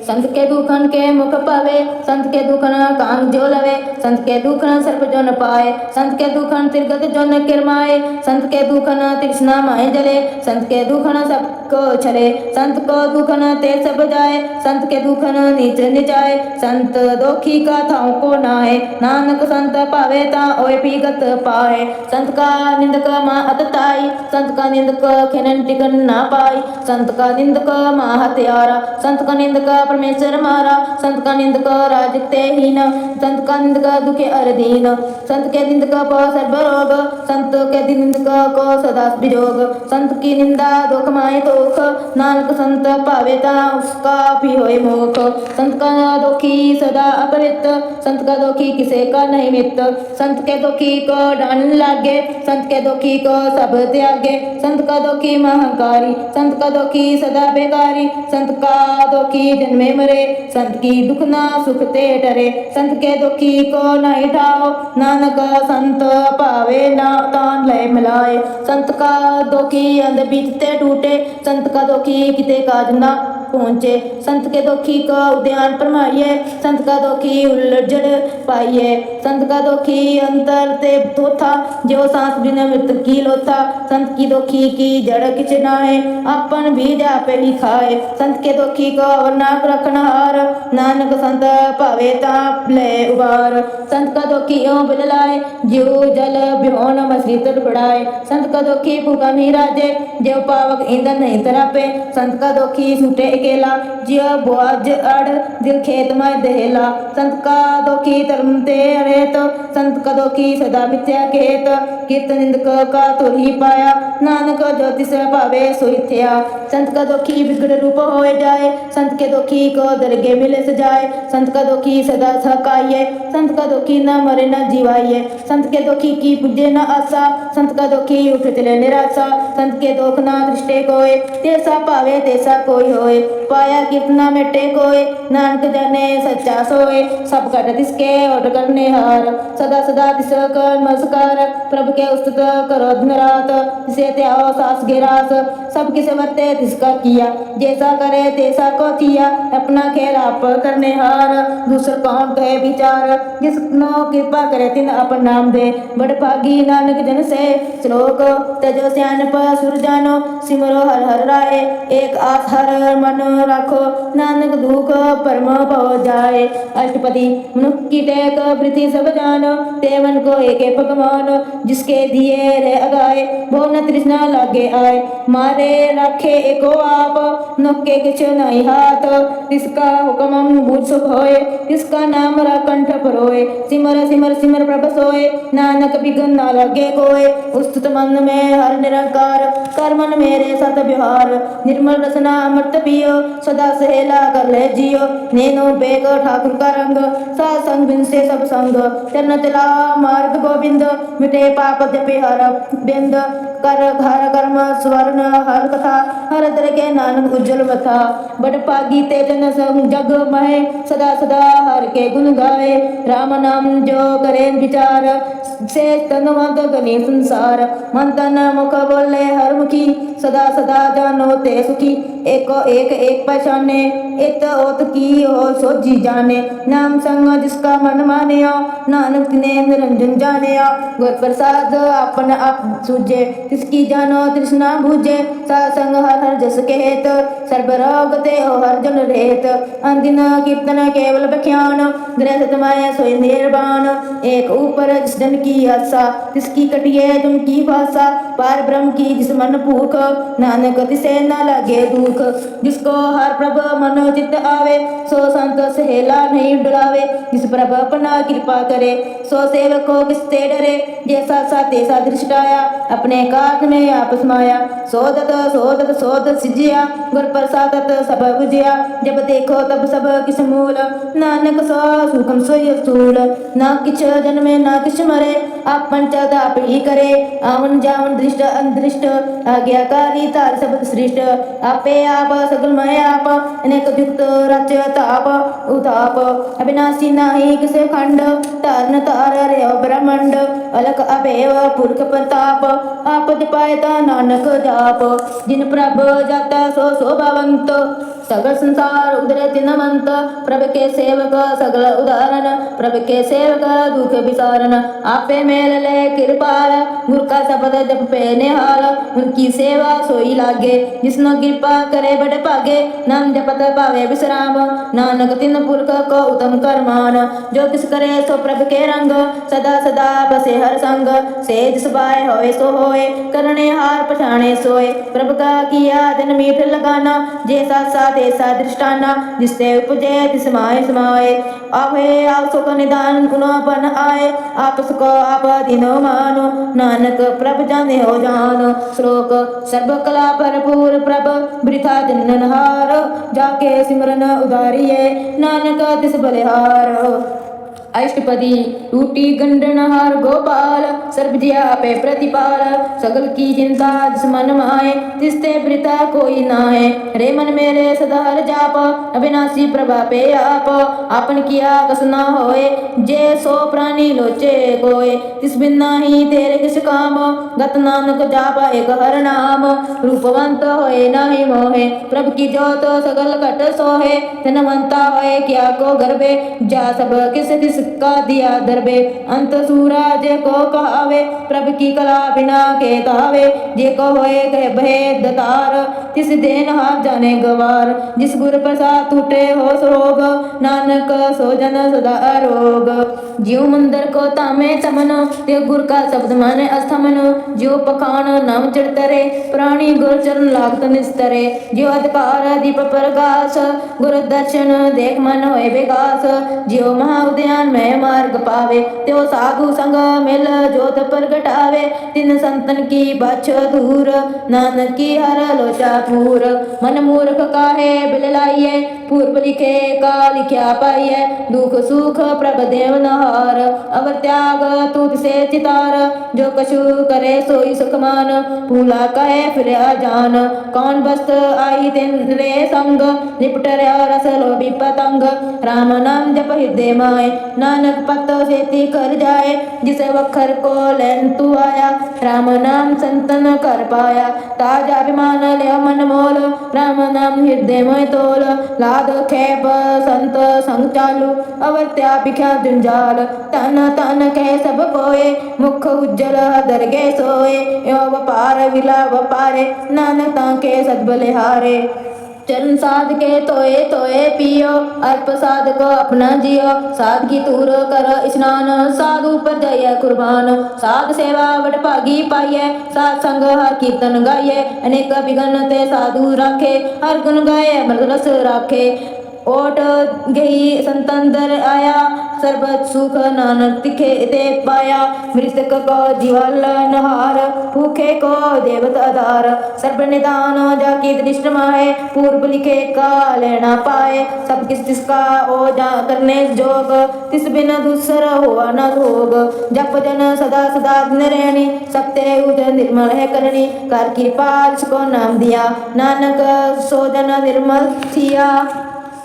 संत के दुखन के मुख पावे, संत के दुखन कांग जो लवे, संत के दुखन सर्प जो न पाए, संत के दुखन तिरगत जो न किरमाए, संत के दुखन तृष्णा माए जले, संत के दुखन सबको छले, संत को दुखन ते सब जाए, संत के दुखन नीच निचाए, संत दोखी का थाऊ को नाहे, नानक संत पावे ता ओए पीगत पाए, संत का निंदक मां अतताई, संत का निंदक खिनन टिकन ना पाई, संत का निंदक मां हत्यारा, संत का निंदक परमेश्वर मारा, संत का निंदक राजते हीन, संत का निंदक दुखे अरदीन, संत के निंदक को सर्व रोग, संत के निंदक को सदा विजोग, संत की निंदा दुख माए दुख, नानक संत पावे ता उसका भी होए मोख, संत का दुखी सदा अपवित्र, संत का दुखी किसे का नहीं मित्र, संत के दुखी को डान लागे, संत के दुखी को सब त्यागे, संत का दुखी महंकारी, संत का दुखी सदा बेकारी, संत का दुखी जन्मे मरे, संत की दुख ना सुख ते डरे, संत के दुखी को नहीं ठाओ, नानक संत पावे ना तान लय मिलाए, संत का दुखी अंध बीतते टूटे, संत का दुखी किते काज ना पहुँचे, संत के दुखी को उद्यान फरमाइए, संत का दुखी उलझड़ पाइए, संत का दुखी अंतर ते थोथा, जो सांस बिना मृत्यु की लोथा, संत की दुखी की जड़ किच नाहे, अपन भी जापे ही खाए, संत के दुखी को अवरनाक रखना हार, नानक संत पावे ताप ले उबार, संत का दुखी यों बिललाए, जो जल बिहोन मछली तड़पड़ाए, संत का दुखी भूखा नहीं राजे, जो पावक ईंधन नहीं तरापे, संत का दुखी छूटे अकेला, जियो बोझ अड़ दिल खेत में दहेला, संत का दुखी धर्म ते रेत, संत का दुखी सदा मिथ्या खेत, कीर्त निंदक का तो ही पाया, नानक ज्योतिष पावे सोई थया, संत का दुखी विग्रह रूप होए जाए, संत के दुखी को दरगे मिले सजाए, संत का दुखी सदा सकाइए, संत का दुखी न मरे न जीवाइए, संत के दुखी की पूजे न आशा, संत का दुखी उठ चले निराशा, संत के दुख न दृष्टे कोय, तैसा पावे तैसा कोई होए, पाया कितना मिटे कोय, नानक जाने सच्चा सोए, सब कट तिसके ओट करने हार, सदा सदा तिस कर नमस्कार, प्रभु के उस्तुत करो दिन रात, जिसे त्याओ सास गिरास, सब किस वर्ते तिसका किया, जैसा करे तैसा को किया, अपना खेल आप करने हार, दूसर कौन कहे विचार, जिसनो कृपा करे तिन अपन नाम दे, बड़ भागी नानक जन से श्लोक, तजो स्यान पर सुर जानो, सिमरो हर हर राय, एक आस हर मन रखो, नानक दुख परम पव जाए, अष्टपदी मनुख की टेक वृत्ति सब जानो, ते मन को एक भगवान, जिसके दिए रे अगाए, वो न तृष्णा लागे आए, मारे रखे एको आप, नोके किछ नहीं हाथ, इसका हुक्म बूझ सुख होए, इसका नाम रा कंठ परोए, सिमर सिमर सिमर प्रभ सोए, नानक बिघन न लगे कोय, उस्तुत मन में हर निरंकार, कर मन मेरे सत व्यवहार, निर्मल रसना अमृत पियो, सदा सहेला कर ले जियो, नैनो बेग ठाकुर का रंग, सात संग बिन से सब संग, चरण चला मार्ग गोविंद, मिटे पाप जपे हर बिंद, कर घर कर्म स्वर्ण हर कथा, हर दर के नानक उज्जवल बथा, बड़ पागी ते जन संग जग महे, सदा सदा हर के गुण गावे, राम नाम जो करे विचार, से तनवंत गनी संसार, मन तन मुख बोले हर मुखी, सदा सदा जानो ते सुखी, एको एक एक पहचाने, इत ओत की हो सोजी जाने, नाम संग जिसका मन मानियो, नानक तिने निरंजन जानिया, गुर प्रसाद अपन आप सूझे, तिसकी जानो तृष्णा बूझे, सत्संग हर हर जस कहेत, सर्ब रोग ते हो हर जन रेत, अंदिन कीर्तन केवल बख्यान, गृहस्थ माय सोई निर्वाण, एक ऊपर जिस जन की आशा, तिसकी कटिए तुम की भाषा, पार ब्रह्म की जिस मन भूख, नानक तिसे न लगे दुख, जिसको हर प्रभ मन चित्त आवे, सो संत सहेला नहीं डुलावे, जिस प्रभ अपना कृपा करे, सो सेवक को किससे डरे, जैसा सा तैसा दृष्टाया, अपने काज में आप समाया, सोदत सोदत सोदत सिजिया, गुर प्रसादत सब बुझिया, जब देखो तब सब किस मूल, नानक सो सुखम सोय स्थूल, ना किछ जन्मे ना किछ मरे, आपन चद आप ही करे, आवन जावन दृष्ट अंदृष्ट, आज्ञाकारी तार शब्द श्रेष्ठ, आपे आप सगल मय आप, अनेक युक्त रच ताप उताप, अविनाशी नाही किसे खंड, तारन तार रे ब्रह्मंड, अलक अभेव पुरख प्रताप, आप जपायता नानक जाप, जिन प्रभ जाता सो शोभावंत, सगल संसार उदरे तिनवंत, प्रभ के सेवक सगल उदाहरण, प्रभ के सेवक दुख विसारण, आपे मेल ले कृपाल, गुरु का शब्द जप पे निहाल, उनकी सेवा सोई लागे, जिसनो कृपा करे बड़ भागे, नाम जपत पावे विश्राम, नानक तिन पुरख को उत्तम करमान, जो किस करे सो प्रभ के रंग, सदा सदा बसे हर संग, सेज सुभाए होए सो होए, करने हार पछाणे सोए, प्रभ का किया जन मीठ लगाना, जैसा सा तैसा दृष्टाना, जिससे उपजे तिस माय समाए, आपे आप सुख निदान गुणोपन आए, आप सुख आप दिनो मानो, नानक प्रभ जाने हो जानो, श्लोक सर्व कला भरपूर प्रभ वृथा जननहार, जाके सिमरन उदारिये नानक तिस बलिहार। अष्टपदी टूटी गंडनहार गोपाल, सर्व जिया पे प्रतिपाल, सगल की चिंता जिस मन माए, तिसते वृथा कोई नाहे, रे मन मेरे सदा हर जाप, अविनाशी प्रभा पे आप, आपन किया कस न होए, जे सो प्राणी लोचे कोय, तिस बिन नाही तेरे किस काम, गत नानक जाप एक हर नाम, रूपवंत होए नाही मोहे, प्रभ की जोत सगल घट सोहे, धनवंता होए क्या को गर्भे, जा सब किस तिस का दिया दरबे, अंत सूरज को कहावे, प्रभ की कला बिना के तावे, जे को होए कहे भेद तार, तिस देन हार जाने गवार, जिस गुर प्रसाद टूटे हो सरोग, नानक सो जन सदा अरोग, ज्यों मंदिर को तामे चमन, ते गुर का शब्द माने अस्थमन, ज्यों पखान नाम चढ़तरे, प्राणी गुर चरण लागत निस्तरे, ज्यों अधिकार दीप प्रकाश, गुरु दर्शन देख मन होए विकास, ज्यों महा उद्यान में मार्ग पावे, त्यो साधु संग मिल जोत प्रगटावे, तिन संतन की बछ दूर, नानक की हर लोचा पूर, मन मूर्ख काहे बिल लाइए, पूर्व लिखे का लिख्या पाइए, दुख सुख प्रभ देव नहार, अवर त्याग तूत से चितार, जो कछु करे सोई सुखमान, भूला कहे फिर जान, कौन बस्त आई तिन रे संग, निपट रस लोभी पतंग, राम नाम जप हृदय माए, नानक पत सेती कर जाए, जिसे वखर को लैन तू आया, राम नाम संतन कर पाया, ताजा अभिमान ले मन मोल, राम नाम हृदय में तोल, लाद खेप संत संग चालू, अवर त्या भिख्या जंजाल, तन तन कह सब कोए, मुख उज्जल दरगे सोए, यो वपार विला वपारे, नानक ताके सदबलिहारे, चरण साध के तोए तोए पियो, अर्प साध को अपना जियो, साध की तूर कर स्नान, साधु पर जाइए कुर्बान, साध सेवा वड भागी पाइए, साध संग हर कीर्तन गाइए, अनेक विघन ते साधु राखे, हर गुण गाए अमृत रस राखे, ओट गई संतंदर आया, सर्बत सुख नानक तिखे ते पाया, मृतक को जीवल नहार, भूखे को देवत आधार, सर्व निदान जाकी दृष्ट माहे, पूर्व लिखे का लेना पाए, सब किस तिसका ओ जा करने जोग, तिस बिन दूसर हुआ न भोग, जप जन सदा सदा दिन रहनी, सत्य उद निर्मल है करनी, कर कृपा को नाम दिया, नानक सो जन निर्मल थिया,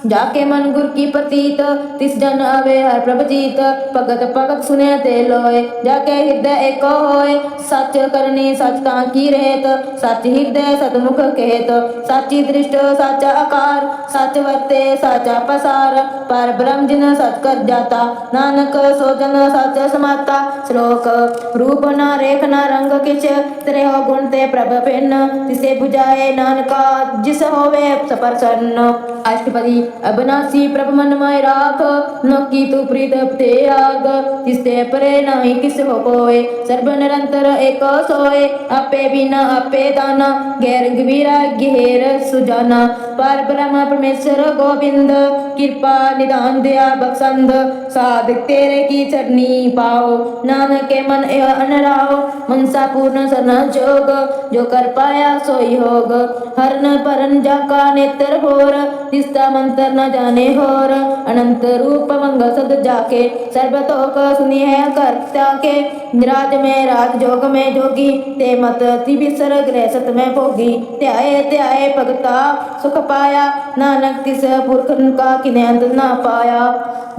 जाके मन गुर की प्रतीत, तिस जन आवे हर प्रभ जीत, भगत भगत सुने ते लोए, जाके हृदय एको होए, सच करनी सच ताकी रेत, सच हृदय सतमुख कहत, साची दृष्ट साचा आकार, सच वर्ते साचा पसार, पर ब्रह्म जिन सच कर जाता, नानक सो जन सच समाता, श्लोक रूप न रेख न रंग किछ, तेरे हो गुण ते प्रभ भिन्न, तिसे बुझाए नानका जिस होवे सप्रसन्न, अष्टपदी अबनासी प्रभ मन माय राख, न की तू प्रीत ते आग, जिसते परे नाही किस हो कोय, सर्व निरंतर एक सोए, आपे बिना आपे दाना, गैर गंभीरा घेर सुजाना, पर ब्रह्म परमेश्वर गोविंद, कृपा निदान दया बख्शंद, साध तेरे की चरनी पाओ, नानक के मन अनराओ, मनसा पूर्ण सरन जोग, जो कर पाया सोई होग, हरन परन जाका नेत्र भोर, तिस्ता मंत्र नर न जाने होर। अनंत रूप मंगल सद जाके, सर्वतोक सुनी है करता के। राज में राज जोग में जोगी, ते मत अति बिसर ग्रह सत में भोगी। त्याए त्याए भगता सुख पाया, नानक तिस पुरख का किन्हीं अंत न पाया।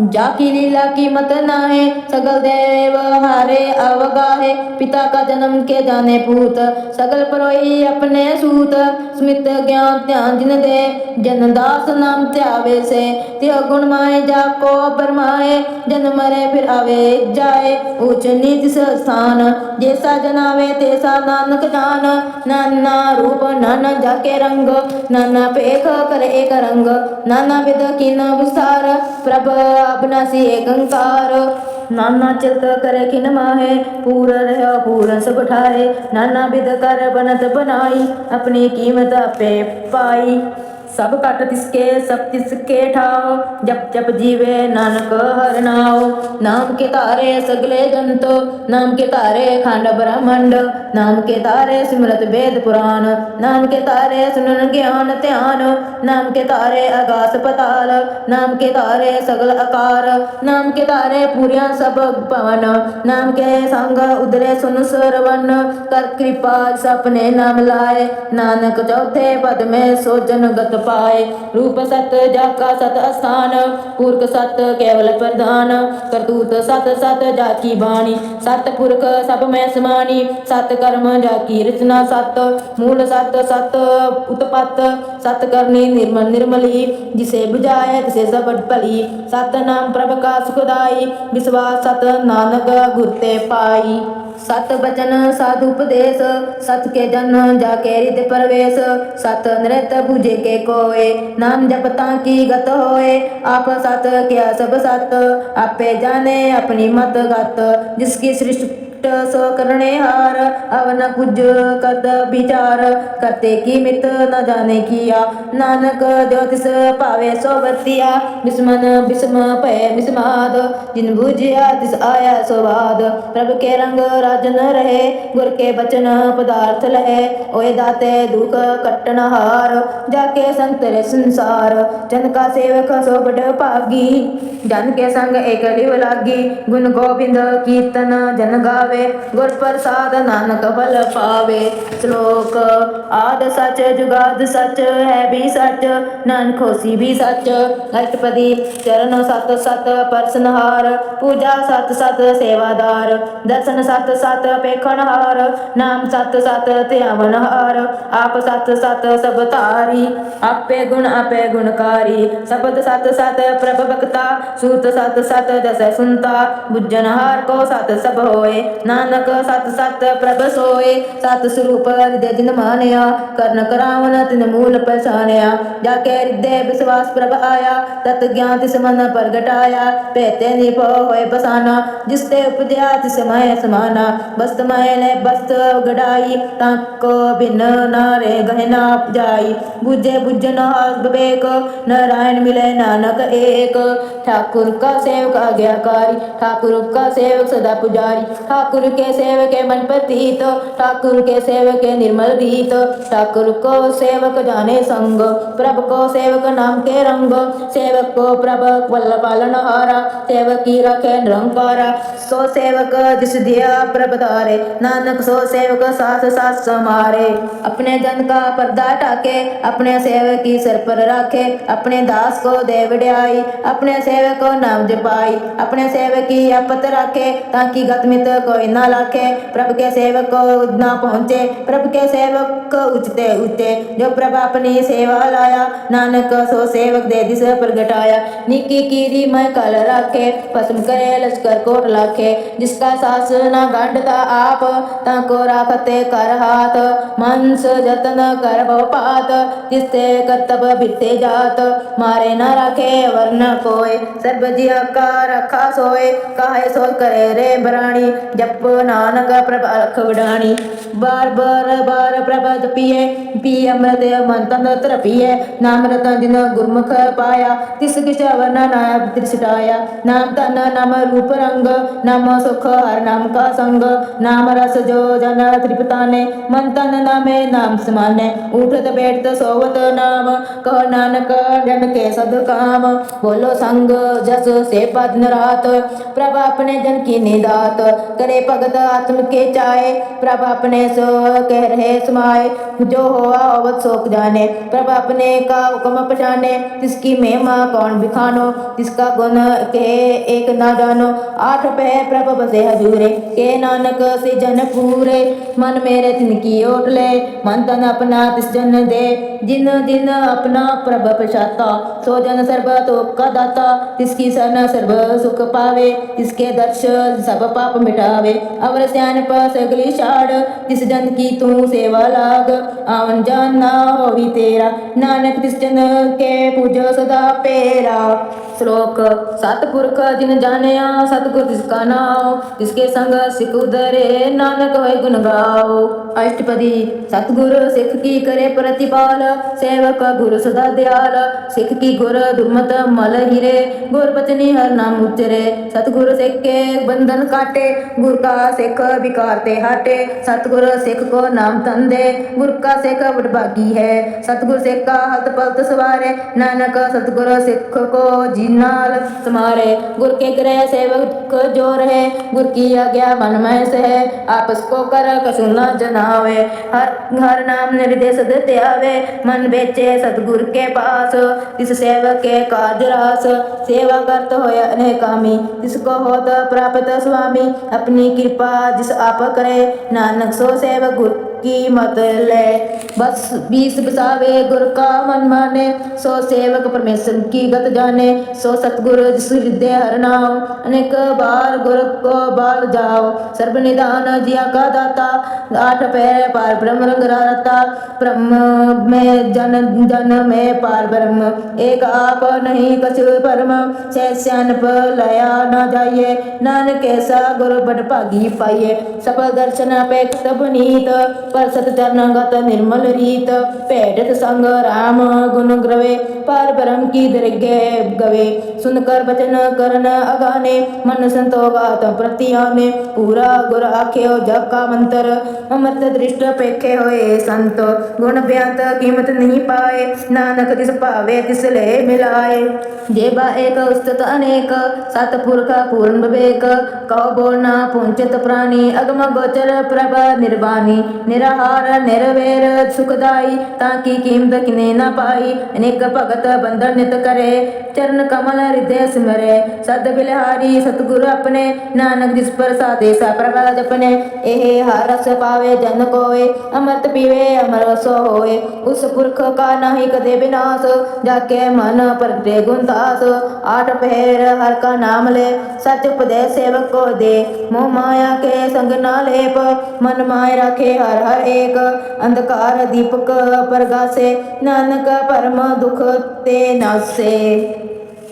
जाकी लीला की मत नाहे, सगल देव हारे अवगाहे। पिता का जन्म के जाने पूत, सगल परोई अपने सूत। स्मित ज्ञान ध्यान जिन दे, जन दास नाम त्यावे से। त्यो गुण माए जाको बरमाए, जन मरे फिर आवे जाए। ऊंच नीच स्थान, जैसा जनावे तैसा नानक जान। नाना रूप नाना जाके रंग, नाना पेख कर एक रंग। नाना विध कीन विस्तार, प्रभ अविनाशी एक अंकार। नाना चित करे किन माहे, पूर रहो पूरन सब ठाए। नाना विध कर बनत बनाई, अपनी कीमत आपे पाई। सब कट तिसके सब तिसके ठाओ, जप जप जीवे नानक हर नाओ। नाम के तारे सगले जंतो, नाम के तारे खांड ब्रह्मंड। नाम के तारे सिमरत वेद पुराण, नाम के तारे सुनन ज्ञान ध्यान। नाम के तारे आकाश पताल, नाम के तारे सगल आकार। नाम के तारे पूरिया सब पवन, नाम के संग उदरे सुन सरवन। कर कृपा सपने नाम लाए, नानक चौथे पद में सो जन गत पाए। रूप सत जाका सत स्थान, पुरख सत केवल प्रधान। करतूत सत सत जाकी बाणी, सत पुरख सब में समानी। सत कर्म जाकी रचना सत, मूल सत सत उत्पत। सत करनी निर्मल निर्मली, जिसे बुझाए तिसे सब भली। सत नाम प्रभ का सुखदाई, विश्वास सत नानक गुरते पाई। सत बचन साधु उपदेश, सत के जन जाके हृदय प्रवेश। सत नृत बुझे के कोय, नाम जपता की गत होए। आप सत क्या सब सत, आपे जाने अपनी मत गत। जिसकी सृष्टि सो करने हार, अवन कुछ कद विचार। करते की मित न जाने किया, नानक ज्योतिष पावे सो बतिया। विस्मन विस्म पय विस्माद, जिन बुझिया तिस आया स्वाद। प्रभ के रंग राजन रहे, गुर के बचन पदार्थ लहे। ओए दाते दुख कट्टन हार, जाके संतरे संसार। जन का सेवक सो बड़ भागी, जन के संग एक लिव लागी। गुण गोविंद कीर्तन जन गावे, गुर प्रसाद नानक फल पावे। श्लोक आद सच जुगाद सच है भी सच, नानक होसी भी सच। अष्टपदी चरण सत सत परसनहार, पूजा सत सत सेवादार। दर्शन सत सत पेखनहार, नाम सत सत ध्यावनहार। आप सत सत सब तारी, आपे गुणकारी। शब्द सत सत प्रभ भक्ता, सूत सत सत दस सुनता। बुझनहार को सत सब होए, नानक सत सत प्रभ सोए। सत स्वरूप हृदय जिन मानया, कर्ण करावन तिन मूल पहचानया। जाके हृदय विश्वास प्रभ आया, तत ज्ञान तिस मन प्रगटाया। पहते निभो होए बसाना, जिसते उपजया तिस मय समाना। वस्त मय ने वस्त गड़ाई, ताको भिन्न नारे गहना जाई। बुझे बुझन विवेक, नारायण मिले नानक एक। ठाकुर का सेवक आज्ञाकारी, ठाकुर का सेवक सदा पुजारी। ठाकुर के सेवक के मन प्रतीत, ठाकुर के सेवक के निर्मल रीत। ठाकुर को सेवक जाने संग, प्रभ को सेवक नाम के रंग। सेवक को प्रभ वल्लभ पालन हारा, सेवक की रखे निरंकारा। सो सेवक जिस दिया प्रभ धारे, नानक सो सेवक सास सास समारे। अपने जन का पर्दा टाके, अपने सेवक की सिर पर राखे। अपने दास को दे वड्याई, अपने सेवक को नाम जपाई। अपने सेवक की आपत राखे, ताकि गतमित कोई ना लाखे। प्रभु के सेवक को ना पहुँचे, प्रभु के सेवक उचते ऊंचे। जो प्रभु अपनी सेवा लाया, नानक सो सेवक दे दिस प्रगटाया। निकी कीरी मैं कल राखे, भस्म करे लश्कर कोट लाखे। जिसका सास ना गांडता आप, ताको राखते कर हाथ। मांस जतन कर पात, जिसते कर्तव्य बिरते जात। मारे न राखे वर्ण कोय, सर्व जिया का रखा सोए। काहे सो करे रे बराणी, ਜਪ ਨਾਨਕ ਪ੍ਰਭ ਅਖ ਵਡਾਣੀ। ਬਾਰ ਬਾਰ ਪ੍ਰਭ ਜਪੀਏ, ਪੀ ਅੰਮ੍ਰਿਤ ਮਨ ਤਨ ਤਰਪੀਏ। ਨਾਮ ਰਤਨ ਜਿਨ ਗੁਰਮੁਖ ਪਾਇਆ, ਤਿਸ ਕਿਛ ਵਰਨਾ ਨਾ ਤ੍ਰਿਸਟਾਇਆ। ਨਾਮ ਤਨ ਨਾਮ ਰੂਪ ਰੰਗ, ਨਾਮ ਸੁਖ ਹਰ ਨਾਮ का संग। नाम रस जो जन त्रिपताने, मन तन नामे नाम समाने। उठत बैठत सोवत नाम, कह नानक जन के सद काम। बोलो संग जस से पद न रात, प्रभ अपने जन की निदात। करे भगत आत्म के चाहे, प्रभ अपने सो कह रहे समाये। जो होआ होवत सोक जाने, प्रभ अपने का हुक्म पछाने। तिसकी महिमा कौन बिखानो, तिसका गुण के एक ना जानो। आठ पह प्रभ बसे हजूरे, के नानक से जन पूरे। मन मेरे तिनकी ओट ले, मन तन अपना तिस जन दे। जिन दिन अपना प्रभ प्रसाता, सो जन सर्ब तोक का दाता। तिसकी सन सर्ब सुख पावे, तिसके दर्श सब पाप मिटावे। अवर स्यानप सगली छाड़, तिस जन की तू सेवा लाग। आवन जान ना होवी तेरा, नानक तिस जन के पूजो सदा पेरा। श्लोक सतपुरख जिन जानिया, सतगुर तिसका नाम। तिसके संग सिख उधरे, नानक होय गुण गाओ। अष्टपदी सतगुर सिख की करे प्रतिपाल, सेवक गुरु सदा दयाल। सिख की गुर दुर्मत मल हिरे, गुर बचनी हर नाम उच्चरे। सतगुर सिख के बंधन काटे, गुर का सिख विकार ते हाटे। सतगुर सिख को नाम तन दे, गुर का सिख बड़भागी है। सतगुर सिख का हत पलत सवारे, नानक सतगुर सिख को जी नाल समारे। गुर के ग्रह सेवक जो रहे, गुर की आज्ञा मन में सहे। आपस को कर कछु न जनावे, हर नाम निर्देश देते आवे। मन बेचे सतगुर के पास, तिस सेवक के काज रास। सेवा करत होय अनेकामी, तिसको होत प्राप्त स्वामी। अपनी कृपा जिस आप करे, नानक सो सेवक गुर की मत ले। बस बीस बसावे गुर का मन माने, सो सेवक परमेश्वर की गत जाने। सो सतगुर जिस हृदय हर नाम, अनेक बार गुर को बाल जाओ। सर्व निधान जिया का दाता, आठ पैर पार ब्रह्म रंग रहता। ब्रह्म में जन जन में पार ब्रह्म, एक आप नहीं कछु परम। सैस्यानप लया न जाइए, नानक ऐसा गुरु बड़ भागी पाइए। सफल दर्शन अपेक्षित पुनीत, पर सत चरणगत निर्मल रीत। भेटत संग राम गुण ग्रवे, पार ब्रह्म की दरगे गवे। सुनकर बचन करन अगाने, मन संतोष आत्म प्रति आने। पूरा गुर आख्यो जग का मंत्र, अमृत दृष्ट पेखे होए संत। गुण ब्यांत कीमत नहीं पाए, नानक जिस पावे तिस ले मिलाए। जेबा एक उस्तत अनेक, सतपुरख पूर्ण विवेक। कहो बोल ना पुंचित प्राणी, अगम गोचर प्रभ निर्वाणी। निराहार निरवैर सुखदाई, ताकि कीमत किने न पाई। अनेक भगत बंधन नित करे, चरण कमल हृदय सिमरे। सद बिलहारी सतगुरु अपने, नानक जिस पर साधे सा प्रभ जपने। एहे हर रस पावे जन कोय, अमृत पीवे अमर सो होय। उस पुरख का नाही कदे विनाश, जाके मन प्रगटे गुण दास। आठ पहर हर का नाम ले, सच उपदेश सेवक को दे। मोह माया के संग ना लेप, मन माय रखे हर हर एक। अंधकार दीपक प्रगासे, नानक परम दुख ते नासे।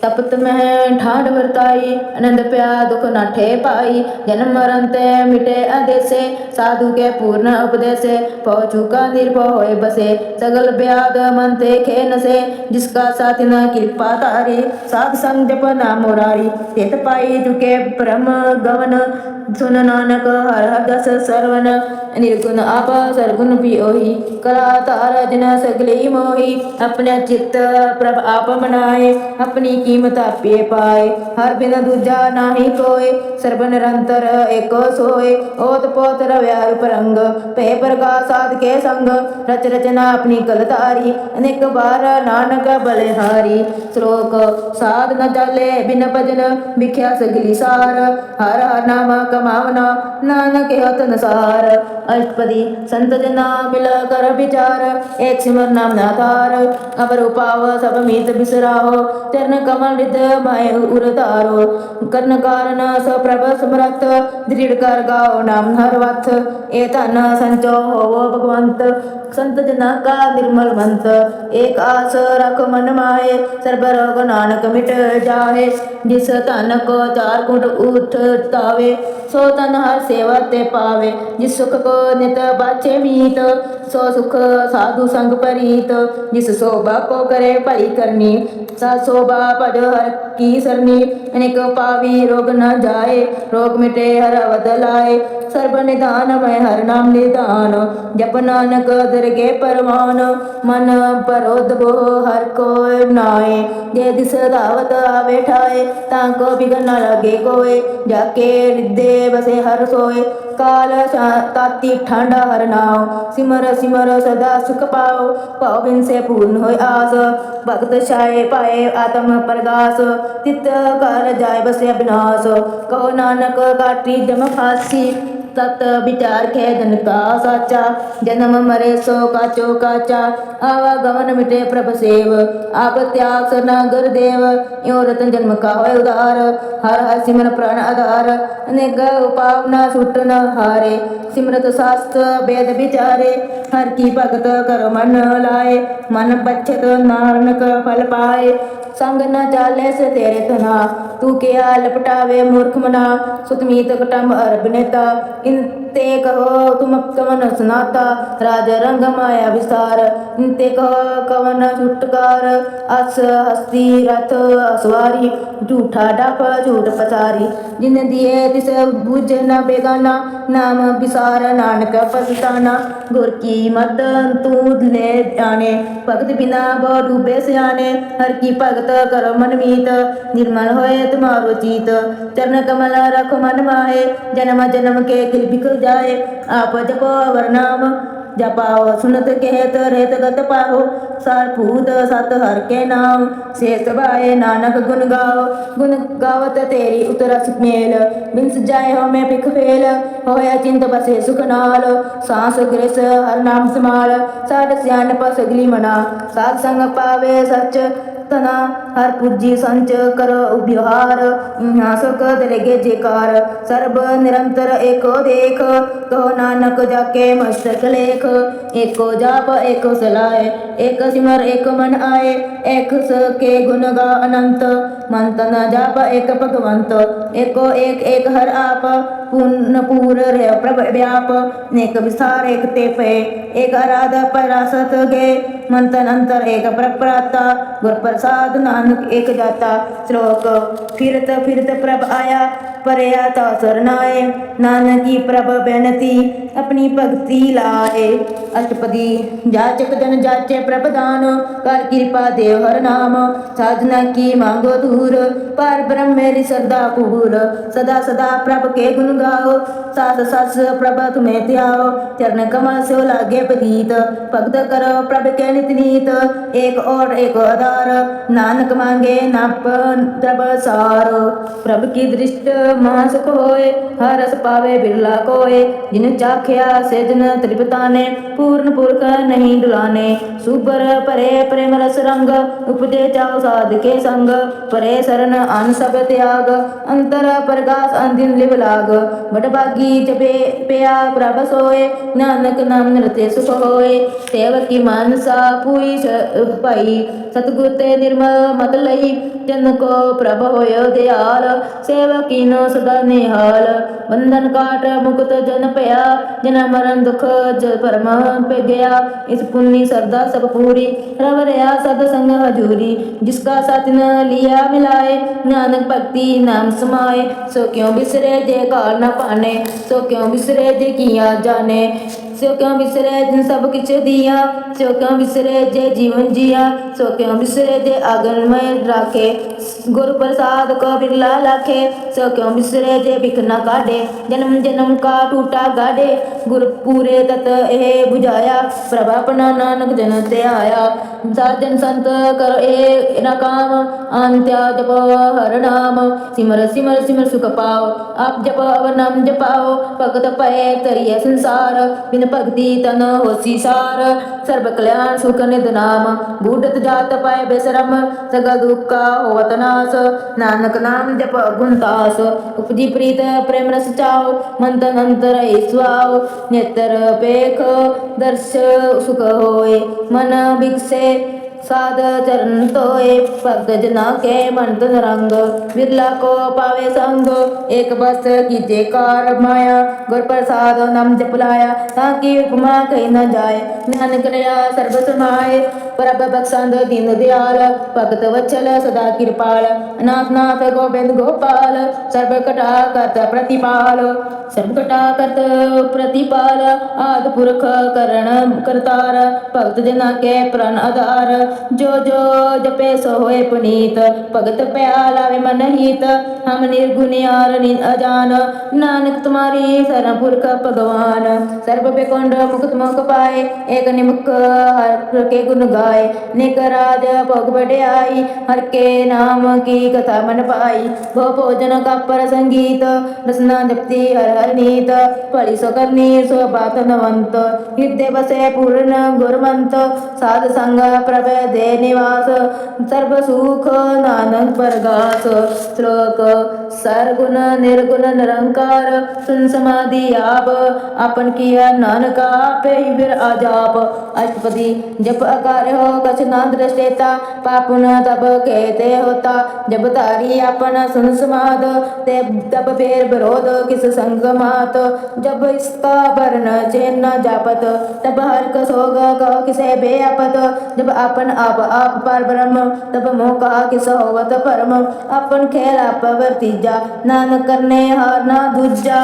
तपत में ठाड वर्ताई, आनंद प्या दुख नाठे पाई। जन्म मरण ते मिटे आदेसे, साधु के पूर्ण उपदेसे। पहुँचू का निर्भय होए बसे, सगल ब्याद मन ते खेन से। जिसका साथ न कृपा तारी, साध संग जप नाम मुरारी। तेत पाई चुके ब्रह्म गवन, सुन नानक हर हर दस सरवन। निर्गुण आप सरगुण पियोही, कला तार जिन सगली मोही। अपने चित्त प्रभ आप मनाए, अपनी कीमत आपे पाए। हर बिन दूजा नाही कोय, सर्ब निरंतर एको सोय। ओत पोत रव्या रूप रंग, पे प्रगा साध के संग। रच रचना अपनी कलतारी, अनेक बार नानक बलिहारी। श्लोक साध न चाले बिन भजन, भिख्या सगली सार। हर हर नाम कमावना, नानक होत नसार। अष्टपदी संत जना मिल कर विचार, एक सिमर नाम ना तार। अवर उपाव सब मीत बिसराहो, चरण कमल हृदय माय उर तारो। कर्ण कारण स प्रभ समरथ, दृढ़ कर गाओ नाम हर वथ। ए धन संचो होवो भगवंत, संत जना का निर्मल मंत। एक आस रख मन माहे, सर्ब रोग नानक मिट जाहे। जिस तन को चार कुट उठतावे, सो तन हर सेवा ते पावे। जिस सुख को नित बाचे मीत, सो सुख साधु संग परीत। जिस शोभा को करे भली करनी, सा शोभा पद हर की सरनी। अनेक पावी रोग न जाए, रोग मिटे हर अवध लाए। सर्ब निधान मैं हर नाम निधान, जप नानक दरगे परवान। मन परोध बोह हर को नाए, जे दिस दावत आवे ठाए। ताको बिघन न लगे कोय, जाके रिद्धे बसे हर सोए। काल ताती ठांडा हर नाव, सिमर सिमर सदा सुख पाओ। पाओ बिन से पूर्ण होय आस, भगत छाए पाए आत्म प्रगास। तित कर जाय बसे अविनाश, कहो नानक काटी जम फांसी। तत विचार खे जन का साचा, जन्म मरे सो काचो काचा। आवागमन मिटे प्रभ सेव, आप त्याग सनागर देव। यो रतन जन्म का होय उधार, हर हर सिमर प्राण आधार। अनेक उपाव न छूट न हारे, सिमरत शास्त्र वेद विचारे। हर की भगत कर मन लाए, मन पछत नानक फल पाए। संग न चाले से तेरे तना, तू क्या लपटावे मूर्ख मना। सुतमीत कटम अरब नेता, इन ते कहो तुम कवन सुनाता। राज रंग माया विस्तार, इन ते कहो कवन छुटकार। अस हस्ती रथ असवारी, झूठा डप झूठ पसारी। जिन दिए तिस बुझ न बेगाना, नाम विसार नानक पछताना। गुर की मत तू ले जाने, भगत बिना बहु डूबे सियाने। हर की भगत करो मन मीत, निर्मल होए तुम्हारो चीत। चरण कमल रखो मन माहे, जन्म जन्म के किल बिख जाए। आप जपो अवर नाम, जपाओ सुनत कहत रहत गत पाहो। सार फूत सत हर के नाम, शेष बाए नानक गुण गाओ। गुण गावत तेरी उतरस मेल, बिंस जाए हो मैं भिख फेल। होया चिंत बसे सुख नाल, सांस ग्रस हर नाम समाल। साध सियानप सगली मना, साध संग पावे सच तना। हर पूजी संच करो उबिहार, सुख दरगे जेकार। सर्ब निरंतर एको देख, कहो नानक जाके मस्तक लेख। एको जाप एको सलाए, एक सिमर एक मन आए। एक के गुण गा अनंत, मन तन जाप एक भगवंत। एको एक एक हर आप, पूर्ण पूर रह प्रभ व्याप। एक विस्तार एक ते पे, एक आराध परासत गे। मन तन अंतर एक प्रप्राता, गुर प्रसाद नानक एक जाता। श्लोक फिरत फिरत प्रभ आया, परया ता सरनाए। नानकी प्रभ बेनती, अपनी भक्ति लाए। अष्टपदी जाचक जन जाचे प्रभ दान, कर कृपा देव हर नाम। साधना की मांगो दूर, पर ब्रह्म मेरी श्रद्धा पूर। सदा सदा प्रभ के गुण गाओ, सास सास प्रभ तुम्हें त्याओ। चरण कमल सो लागे प्रीत, भक्त करो प्रभ के नित नीत। एक और एक आधार, नानक मांगे नाप प्रभ सार। प्रभ की दृष्ट महासुख होए, हर रस पावे बिरला कोय। जिन चाख्या से जन त्रिपताने, पूर्ण पुरख नहीं डुलाने। सुबर परे प्रेम रस रंग, उपजे चाहो साध के संग। परे शरण अन सब त्याग, अंतर प्रकाश अंदिन लिव लाग। बड़भागी जपे पिया प्रभ सोए, नानक नाम निरते सुख होए। सेवकी मानसा पूई पाई, सतगुर ते निर्मल मत लई। जन को प्रभ होयो दयाल, सेवकी नो सदा निहाल। बंधन काट मुकुत जन पया, जन मरण दुख परम पे गया। इस पुण्य श्रद्धा सब पूरी, रव रया सद संग हजूरी। जिसका साथ न लिया मिलाए, नानक भक्ति नाम समाए। सो क्यों बिसरे जे काल न पाने, सो क्यों बिसरे जे किया जाने। सो क्यों बिसरे जिन सब किछ दिया, सो क्यों बिसरे जे जीवन जिया। सो क्यों बिसरे जे आगन में राखे, गुरु प्रसाद को बिरला लाखे। सो क्यों बिसरे जे बिख न काढ़े, जन्म जन्म का टूटा गाढ़े। गुरु पूरे तत ए बुझाया, प्रभ अपना नानक जन ते आया। साजन संत करो ए न काम, अंत्या जपो हर नाम। सिमर सिमर सिमर सुख पाओ, आप जपो अवर नाम जपाओ। भगत पए तरिए संसार, बिन भगति तन होसी सार सर्व कल्याण सुख निध नाम बूढ़त जात पाए बेसरम सगा दुख का होवत नाश नानक नाम जप गुणतास उपजी प्रीत प्रेम रस चाओ मन तन अंतर ईश्वाओ नेत्र पेख दर्श सुख होए मन भिक्षे साध चरण तोय भक्त जना के मन तन रंग बिरला को पावे संग एक बस कीजे कार माया गुर प्रसाद नाम जप लाया ताकि उपमा कही न जाए नानक रया सर्व समाए प्रभ बख्शंद दीन दयाल भगत वत्सल सदा कृपाल अनाथ नाथ गोविंद गोपाल सर्व कटा करत प्रतिपाल सर्व कटा करत प्रतिपाल आदि पुरख करण करतार भगत जना के प्रण आधार जो जो जपे सो होए पुनीत भगत प्याला वे मन हित हम निर्गुण यार अजान नानक तुम्हारी शरण पुरख भगवान सर्व बेकुंड मुक्त मुख पाए एक निमुख हर के गुण गाए निक राज भोग बढ़ाई हर के नाम की कथा मन पाई भो भोजन का पर संगीत रसना जपति हर हर नीत भली सो करनी सो बात नवंत हृदय बसे पूर्ण गुरमंत साध संग प्रभ दे निवास सर्व सुख नानक परगास श्लोक सरगुण निर्गुण निरंकार सुन समाधि आप अपन किया नानक आपे ही फिर आजाप अष्टपदी जब अकार्य हो कछ ना दृष्टेता पापुन तब कहते होता जब तारी अपन सुन समाध ते तब फेर विरोध किस संग मात जब इसका वर्ण चैन न जापत तब हर्क सोग कहो किसे बेअपत जब अपन आप पर ब्रह्म तब मोह कहा किस होवत परम अपन खेल आप वर्तीजा नानक करने हार ना दूजा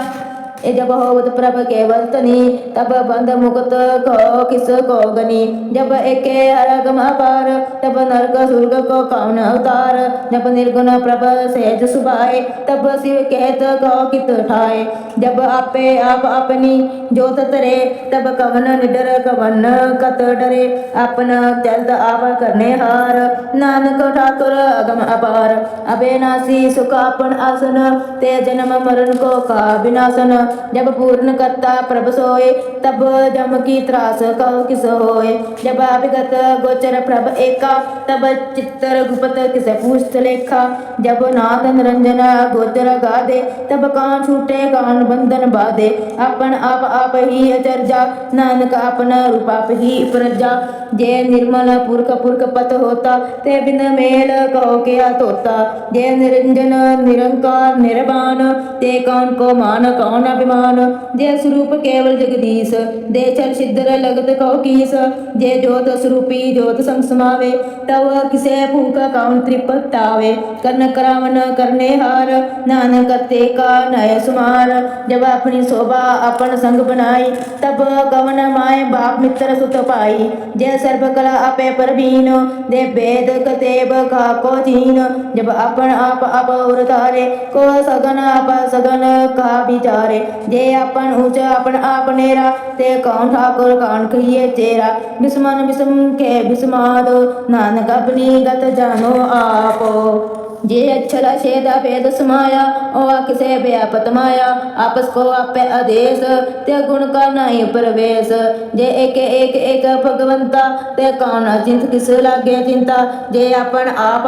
ए जब होवत प्रभ केवल तनी तब बंध मुक्त को किस को गनी जब एके हरगम अपार तब नरक सुर्ग को कौन अवतार जब निर्गुण प्रभ सहज सुभाए तब शिव कहत को कित ठाए जब आपे आप अपनी जोत तरे तब कवन निडर कवन कत डरे अपना चलत आप करने हार नानक ठाकुर अगम अपार अबेनासी सुख अपन आसन ते जन्म मरण को का विनाशन जब पूर्ण करता प्रभ सोए तब जम की त्रास कहो किस होए जब अभिगत गोचर प्रभ एका तब चित्तर गुपत किस पूछ लेखा जब नाथ निरंजन गोचर गादे तब कान छूटे कान बंधन बाधे अपन आप ही अचर्जा नानक अपना रूप आप ही प्रजा जय निर्मल पुरख पुरख पत होता ते बिन मेल कहो क्या तोता जय निरंजन निरंकार निर्वाण ते कौन को मान कौन अभिमान जय स्वरूप केवल जगदीश दे चल सिद्धर लगत कहो कीस जय ज्योत स्वरूपी ज्योत संग समावे तव किसे भूख कौन त्रिपतावे कर्ण करावन करने हार नानक करते का नय सुमार जब अपनी शोभा अपन संग बनाई तब कवन माय बाप मित्र सुत पाई जय सर्व कला अपे परवीन दे वेद कतेब का को चीन जब अपन आप उतारे को सगन आप सगन का विचारे जय अपन ऊंच अपन आप नेरा ते कौन ठाकुर कौन कहिए तेरा बिस्मन बिस्म के बिस्माद नानक अपनी गत जानो आप जे अक्षर छेदा भेद समाया और किसे व्यापत माया आपस को आपे आदेश ते गुण का नहीं प्रवेश जे एक भगवंता ते कौन चिंत किस लागे चिंता जे अपन आप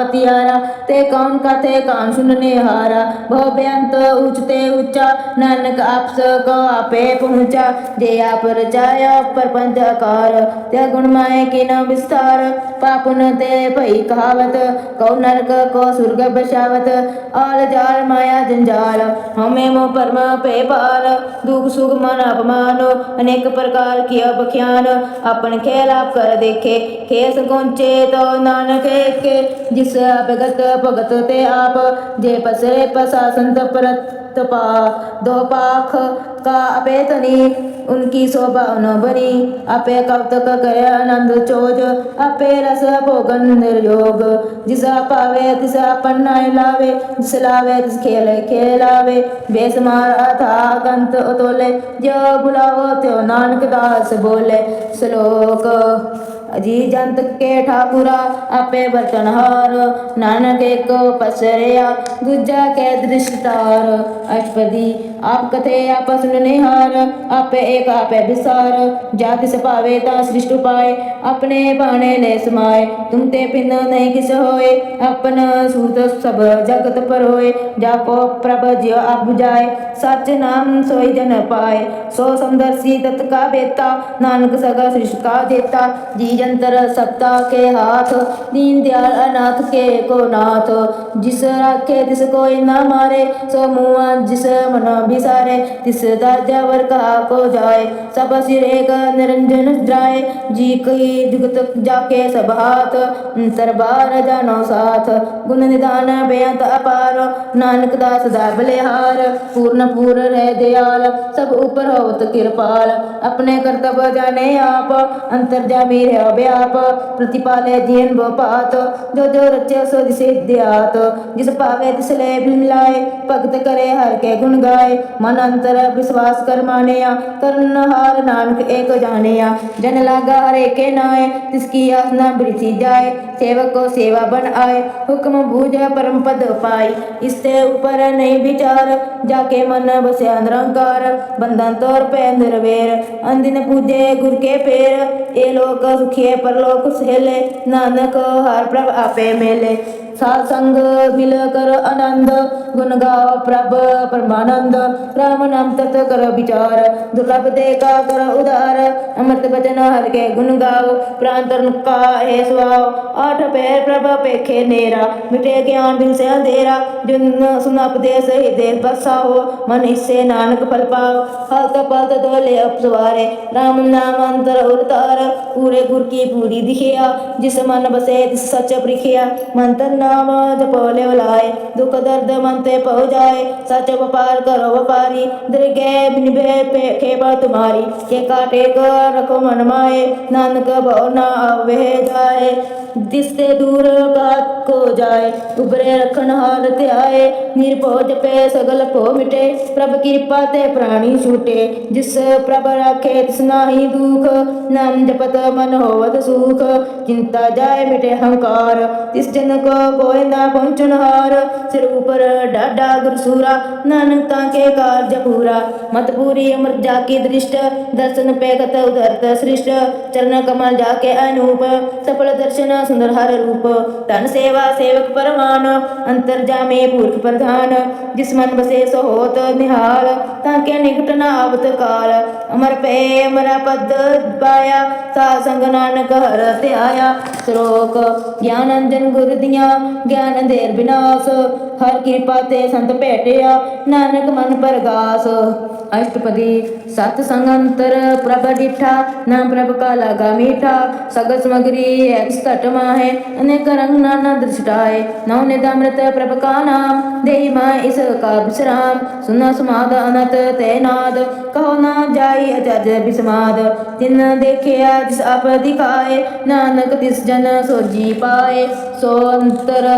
पतियारा ते कौन कथे कौन सुनने हारा बहु बेअंत उचते ऊंचा नानक आप को आपे पहुँचा जे आप रचाया प्रपंच आकार ते गुण माए की न विस्तार पापुन ते भई कहावत कौ नरक को सुर्ग बसावत आल जाल माया जंजाल हमें मोह परम पे पाल दुख सुख मन अपमान अनेक प्रकार की बख्यान अपन खेल आप कर देखे खेस गोंचे तो नानक के जिस भगत भगत ते आप जे पसरे पसा संत परत पा दो पाख का अपेतनी उनकी शोभा न बनी अपे कौतक करे आनंद चोज अपे रस भोगन निर्योग जिसा पावे तिसा पन्नाय लावे जिस लावे तिस खेले खेलावे बेस मारा था गंत उतोले जो बुलाओ त्यो नानक दास बोले श्लोक अजी जंत के ठाकुरा आपे बर्तनहार नानक एक पसरिया दूजा के दृष्टार अष्टपदी आप कथे आप सुनने हार, आपे एक आपे विसार, जा तिस पावे ता सृष्टि पाए, अपने बाणे ले समाए, तुम ते पिन नहीं किस होए, अपन सूत सब जगत पर होए, जाको प्रभ जियो आप बुझाए, सच नाम सोई जन पाए, सो समदर्शी तत् का बेता, नानक सगा सृष्टि का देता, जी जंतर सप्ता के हाथ, दीन दयाल अनाथ के को नाथ, जिस राखे तिस कोई ना मारे, सो मुआ जिस मन बिसारे, तिस दाजा वर कहा को जाए, सब सिर एक निरंजन जाए, जी कई जुगत जाके सब हाथ, तरबार जानो साथ, गुण निदान बेअंत अपार, नानक दास दा बलिहार, पूर्ण पूर रह दयाल, सब ऊपर होत कृपाल, अपने कर्तव्य जाने आप, अंतर्जामी रह व्याप, प्रतिपाले जीन पात, जो जो रचे सो दिसे दियात, जिस पावे तिस ले मिलाए, भगत करे हर के गुण गाए, मन अंतर विश्वास कर मानिया, करन हार नानक एक जानिया, जन लागा हरे के नाए, तिसकी आस न बिरसी जाए, सेवक को सेवा बन आए, हुक्म बूझ परम पद पाई, इससे ऊपर नहीं विचार, जाके मन बस्या निरंकार, बंधन तोर पे निर्वेर, अंदिन पूजे गुर के पेर, ए लोक सुखिए परलोक सहेले, नानक हर प्रभ आपे मेले, साध संग मिल कर आनंद, गुण गाओ प्रभ परमानंद, राम नाम तत् कर विचार, दुर्लभ देखा कर उदार, अमृत बचन हर के गुण गाओ, प्राण तन का है स्वाओ, आठ पैर प्रभ पेखे नेरा, मिटे ज्ञान बिन से अंधेरा, जिन सुना उपदेश हृदय बसाओ, मन इससे नानक फल पाओ, हल्त पल्त डोले अब सवारे, राम नाम अंतर उतार, पूरे गुर की पूरी दिखिया, जिस मन बसे तिस सच प्रिखिया, मंत्र नाम जपोले लाए, दुख दर्द मन ते पौ जाए, सच व्यापार करो व्यापारी, दृगे बिनबे खेप तुम्हारी, के काटे कर रखो मन माए, नानक भव न आवे जाए, जिससे दूर बात को जाए, उबरे रखन हालत आए, निर्भो जपे सगल को मिटे, प्रभ कृपा ते प्राणी छूटे, जिस प्रभ राखे तिस नाहि दुख, नाम जपत मन होवत सुख, चिंता जाए मिटे अहंकार, तिस जन को कोई ना पहुँचन हार, सिर ऊपर डाडा गुरसूरा, नानक ताके कार्य पूरा, मत पूरी अमृत जाकी दृष्ट, दर्शन पे कत उधरत सृष्ट, चरण कमल जाके अनूप, सफल दर्शन सुंदर हर रूप, तन सेवा सेवक परमान, अंतर्जामे पुरख प्रधान, जिस मन बसे सो होत निहाल, ताके निकट न आवत काल, अमर पे अमरा पद पाया, साध संग नानक हर ते आया, श्लोक ज्ञान अंजन गुर दिया, ज्ञान देर विनाश, हर कृपा ते संत भेटिया, नानक मन परगास, अष्टपदी सत संग अंतर प्रभ डिठा, नाम प्रभ का लागा मीठा, सगत समगरी एक घट माहे, अनेक रंग नाना दृष्टाए, नौ निदामृत प्रभ का नाम, देहि माय इस का विश्राम, सुना समाद अनत ते नाद, कहो ना जाई अजज विस्माद, तिन देखिया जिस आप दिखाए, नानक तिस जन सोजी पाए, सो अंतर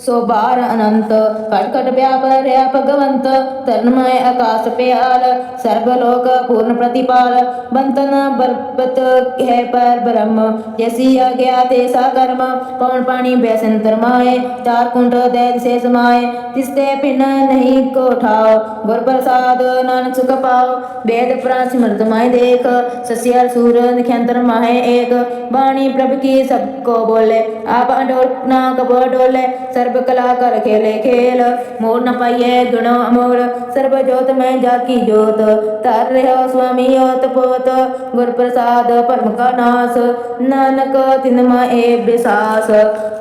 सो बार अनंत, खट खट व्यापर है भगवंत, तन्मय आकाश प्याल, सर्वलोक पूर्ण प्रतिपाल, बंतन बरबत है पर ब्रह्म, जैसी आज्ञा तैसा कर्म, पवन पानी बैसंतर माए, चार कुंठ दैत से समाए, तिसते पिन नहीं को ठाओ, गुर प्रसाद नानक सुख पाओ, वेद पुराण सिमरत माय देख, सस्यर सूर निख्यंतर माहे एक, वाणी प्रभु की सबको बोले, आप अडोल ना कबो डोले, सर्व कला कर खेले खेल, मोर न पाइये गुण अमोल, सर्व जोत में जाकी जोत, तार रहो स्वामी ओत पोत, गुर प्रसाद परम का नाश, नानक तिन माए विसास,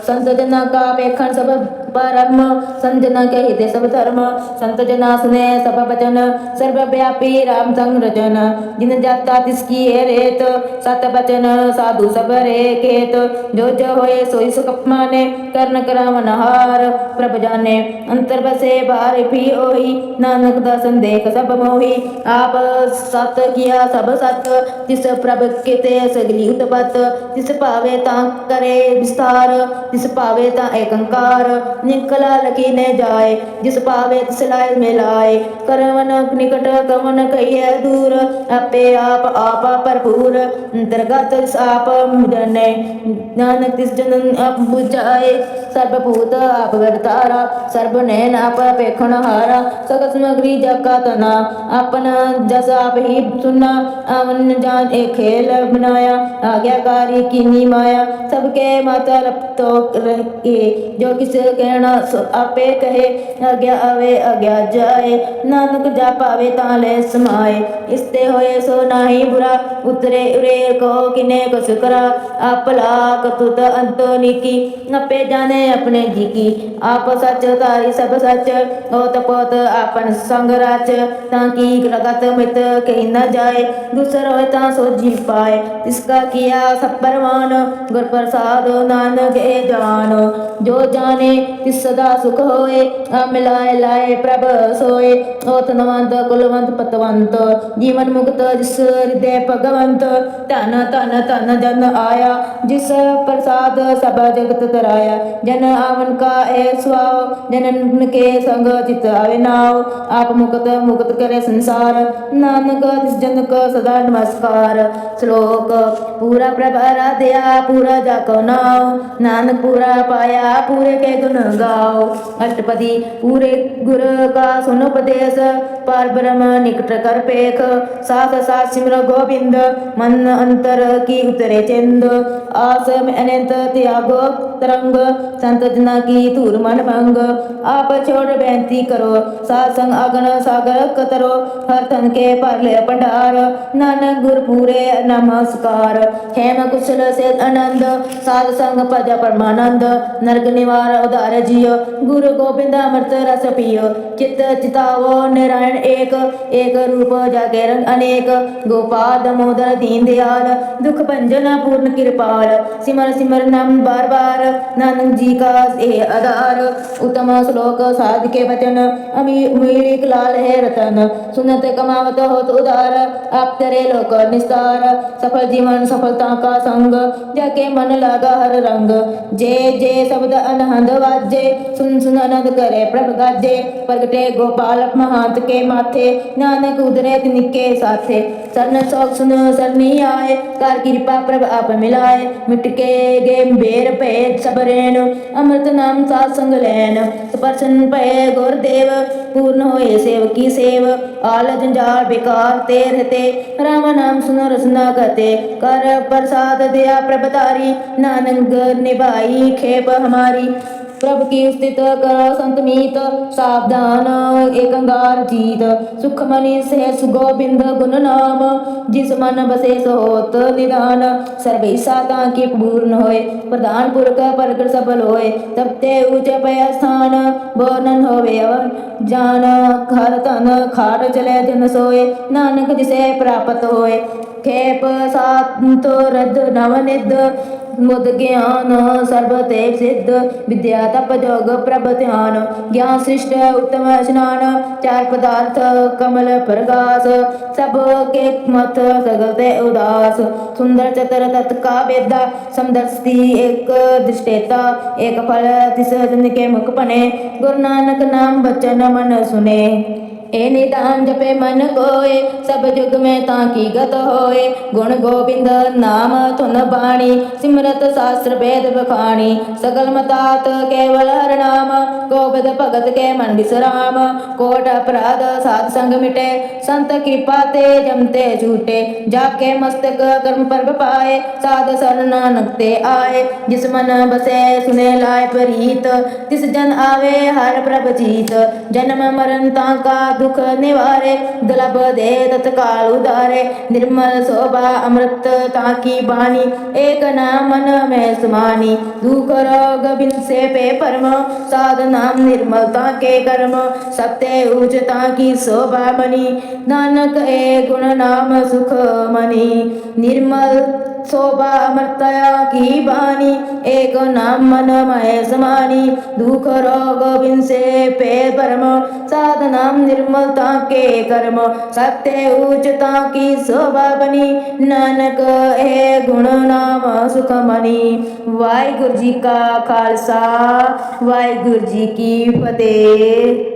संत जना का पेखन सब परम, संत जना के हिते सब धर्म, संत जना सुने सब बचन, सर्वव्यापी राम संग रचन, जिन जाता तिसकी है रेत, सत बचन साधु सब रे केत, जो होए सोई सुख माने, कर्ण करावन हार, प्रभ जाने अंतर बसे बाहर भी ओही, नानक दर्शन देख सब मोही, आप सत किया सब सत, जिस प्रभ केते सगली उत्पत, जिस पावे ता करे विस्तार, जिस पावे ता एकंकार, निकला लकी ने जाए, जिस पावे तिस लाय मिलाए, करवन निकट कवन कहिए दूर, आपे आप आपा भरपूर, अंतर्गत आप जने, नानक तिस जन आप बुझाए, सर्वभूत आप गरतारा सर्ब नैन आप पेखण हारा सकल समग्री जका तना अपन जस आप ही सुना अवन जान एक खेल बनाया आज्ञाकारी कीनी माया सबके माता रपतो रहे जो किस कहना सो आपे कहे आज्ञा आवे आज्ञा जाए नानक जा पावे ताले समाए इसते होए सो नाही बुरा उतरे उरे को किने कस करा आप लाख तुत अंतो निकी अपे जाने अपने जी की आप सच तारी सब सच ओत पोत आपन संग राच ताकि रगत मित कही न जाए दूसरा होए ता सो जी पाए तिसका किया सब परवान गुर प्रसाद नानक ए जान जो जाने तिस सदा सुख होए मिलाए लाए प्रभ सोए ओत नवंत कुलवंत पतवंत जीवन मुक्त जिस हृदय भगवंत धन धन धन जन आया जिस प्रसाद सब जगत तराया जन आवन का ए स्वाव जनन के संग चित आवे नाव आप मुक्त मुक्त करे संसार नानक तिस जन को सदा नमस्कार श्लोक पूरा प्रभा दया पूरा जाको नाव नानक पूरा पाया पूरे के गुण गाओ अष्टपदी पूरे गुर का सुन उपदेश पर ब्रह्म निकट कर पेख साथ साथ सिमर गोविंद मन अंतर की उतरे चिंद आस में अनंत त्यागो तरंग संत जना की तूर मन भंग आप छोड़ बेनती करो सात संग अगन सागर कतरो हर तन के परले भंडार नानक गुर पूरे नमस्कार हेम कुशल से आनंद साध संग प्रजा परमानंद नरक निवार उदार जियो गुरु गोविंद अमृत रस पियो चित्त चितावो नारायण एक एक रूप जागे रंग अनेक गोपाल दामोदर दीन दयाल दुख भंजन पूर्ण कृपाल सिमर सिमर नाम बार बार नानक जी का ए आधार उत्तम श्लोक साध के वचन अमीलिक लाल है रतन सुनत कमावत होत उदार आप तेरे लोक निस्तार सफल जीवन सफलता का संग जाके मन लागा हर रंग जे जे शब्द अनहद वाजे सुन सुन आनंद करे प्रभ गाजे प्रगटे गोपाल महांत के माथे नानक उदरे तिनके साथे सरन सौख सुन सरनी आए कार कृपा प्रभ आप मिलाए मिटके गे बेर पे सबरेन अमृत नाम साथ संग लैन स्पर्शन पे गुरुदेव पूर्ण होए सेवकी सेव आल जंजाल बेकार ते रहते राम नाम सुनो रसना कहते कर प्रसाद दया प्रभतारी नानक निभाई खेप हमारी प्रभु की स्थित करो संत मीत सावधान एक अंगार जीत सुख मनि से सुगोबिंद गुण नाम जिस मन बसे सो होत निदान सर्वे साता की पूर्ण होए प्रधान पुरख प्रकट सफल होए तब ते ऊंचे पय स्थान वर्णन होवे अवन जान घर तन खाट चले जन सोए नानक जिसे प्राप्त होए खेप सातो रद नवनिध मुद ज्ञान सर्वते सिद्ध विद्या तप जोग प्रभ ध्यान ज्ञान सृष्ट उत्तम स्नान चार पदार्थ कमल प्रकाश सब के मत सगलते उदास सुंदर चतर तत्का वेदा समदर्शी एक दृष्टेता एक फल तिस जन के मुख पने गुरु नानक नाम बचन मन सुने ए निदान जपे मन कोय सब जुग में ताकी गत होए गुण गोविंद नाम धुन बाणी सिमरत शास्त्र वेद बखानी सकल मतात केवल हर नाम गोविंद भगत के मन विश्राम कोट अपराध साध संग मिटे संत कृपा ते जमते छूटे जाके मस्तक कर्म पर्व पाए साध शरण नानक ते आए जिस मन बसे सुने लाए प्रीत तिस जन आवे हर प्रभ जीत जन्म मरण ताका दुख निवारे दुर्लभ दे तत्काल उदारे निर्मल शोभा अमृत ताकी बानी एक नाम मन में समानी दुख रोग बिन से पे परम साध नाम निर्मलता के कर्म सत्य उचता की शोभा बनी नानक ए गुण नाम सुख मनी निर्मल शोभा अमृतया की बानी एक नाम मन मय समानी दुख रोग बिन से पे परम साध नाम निर्मलता के कर्म सत्य उचता की शोभा बनी नानक ए गुण नाम सुख मनी वाहिगुरु जी का खालसा वाहिगुरु जी की फतेह।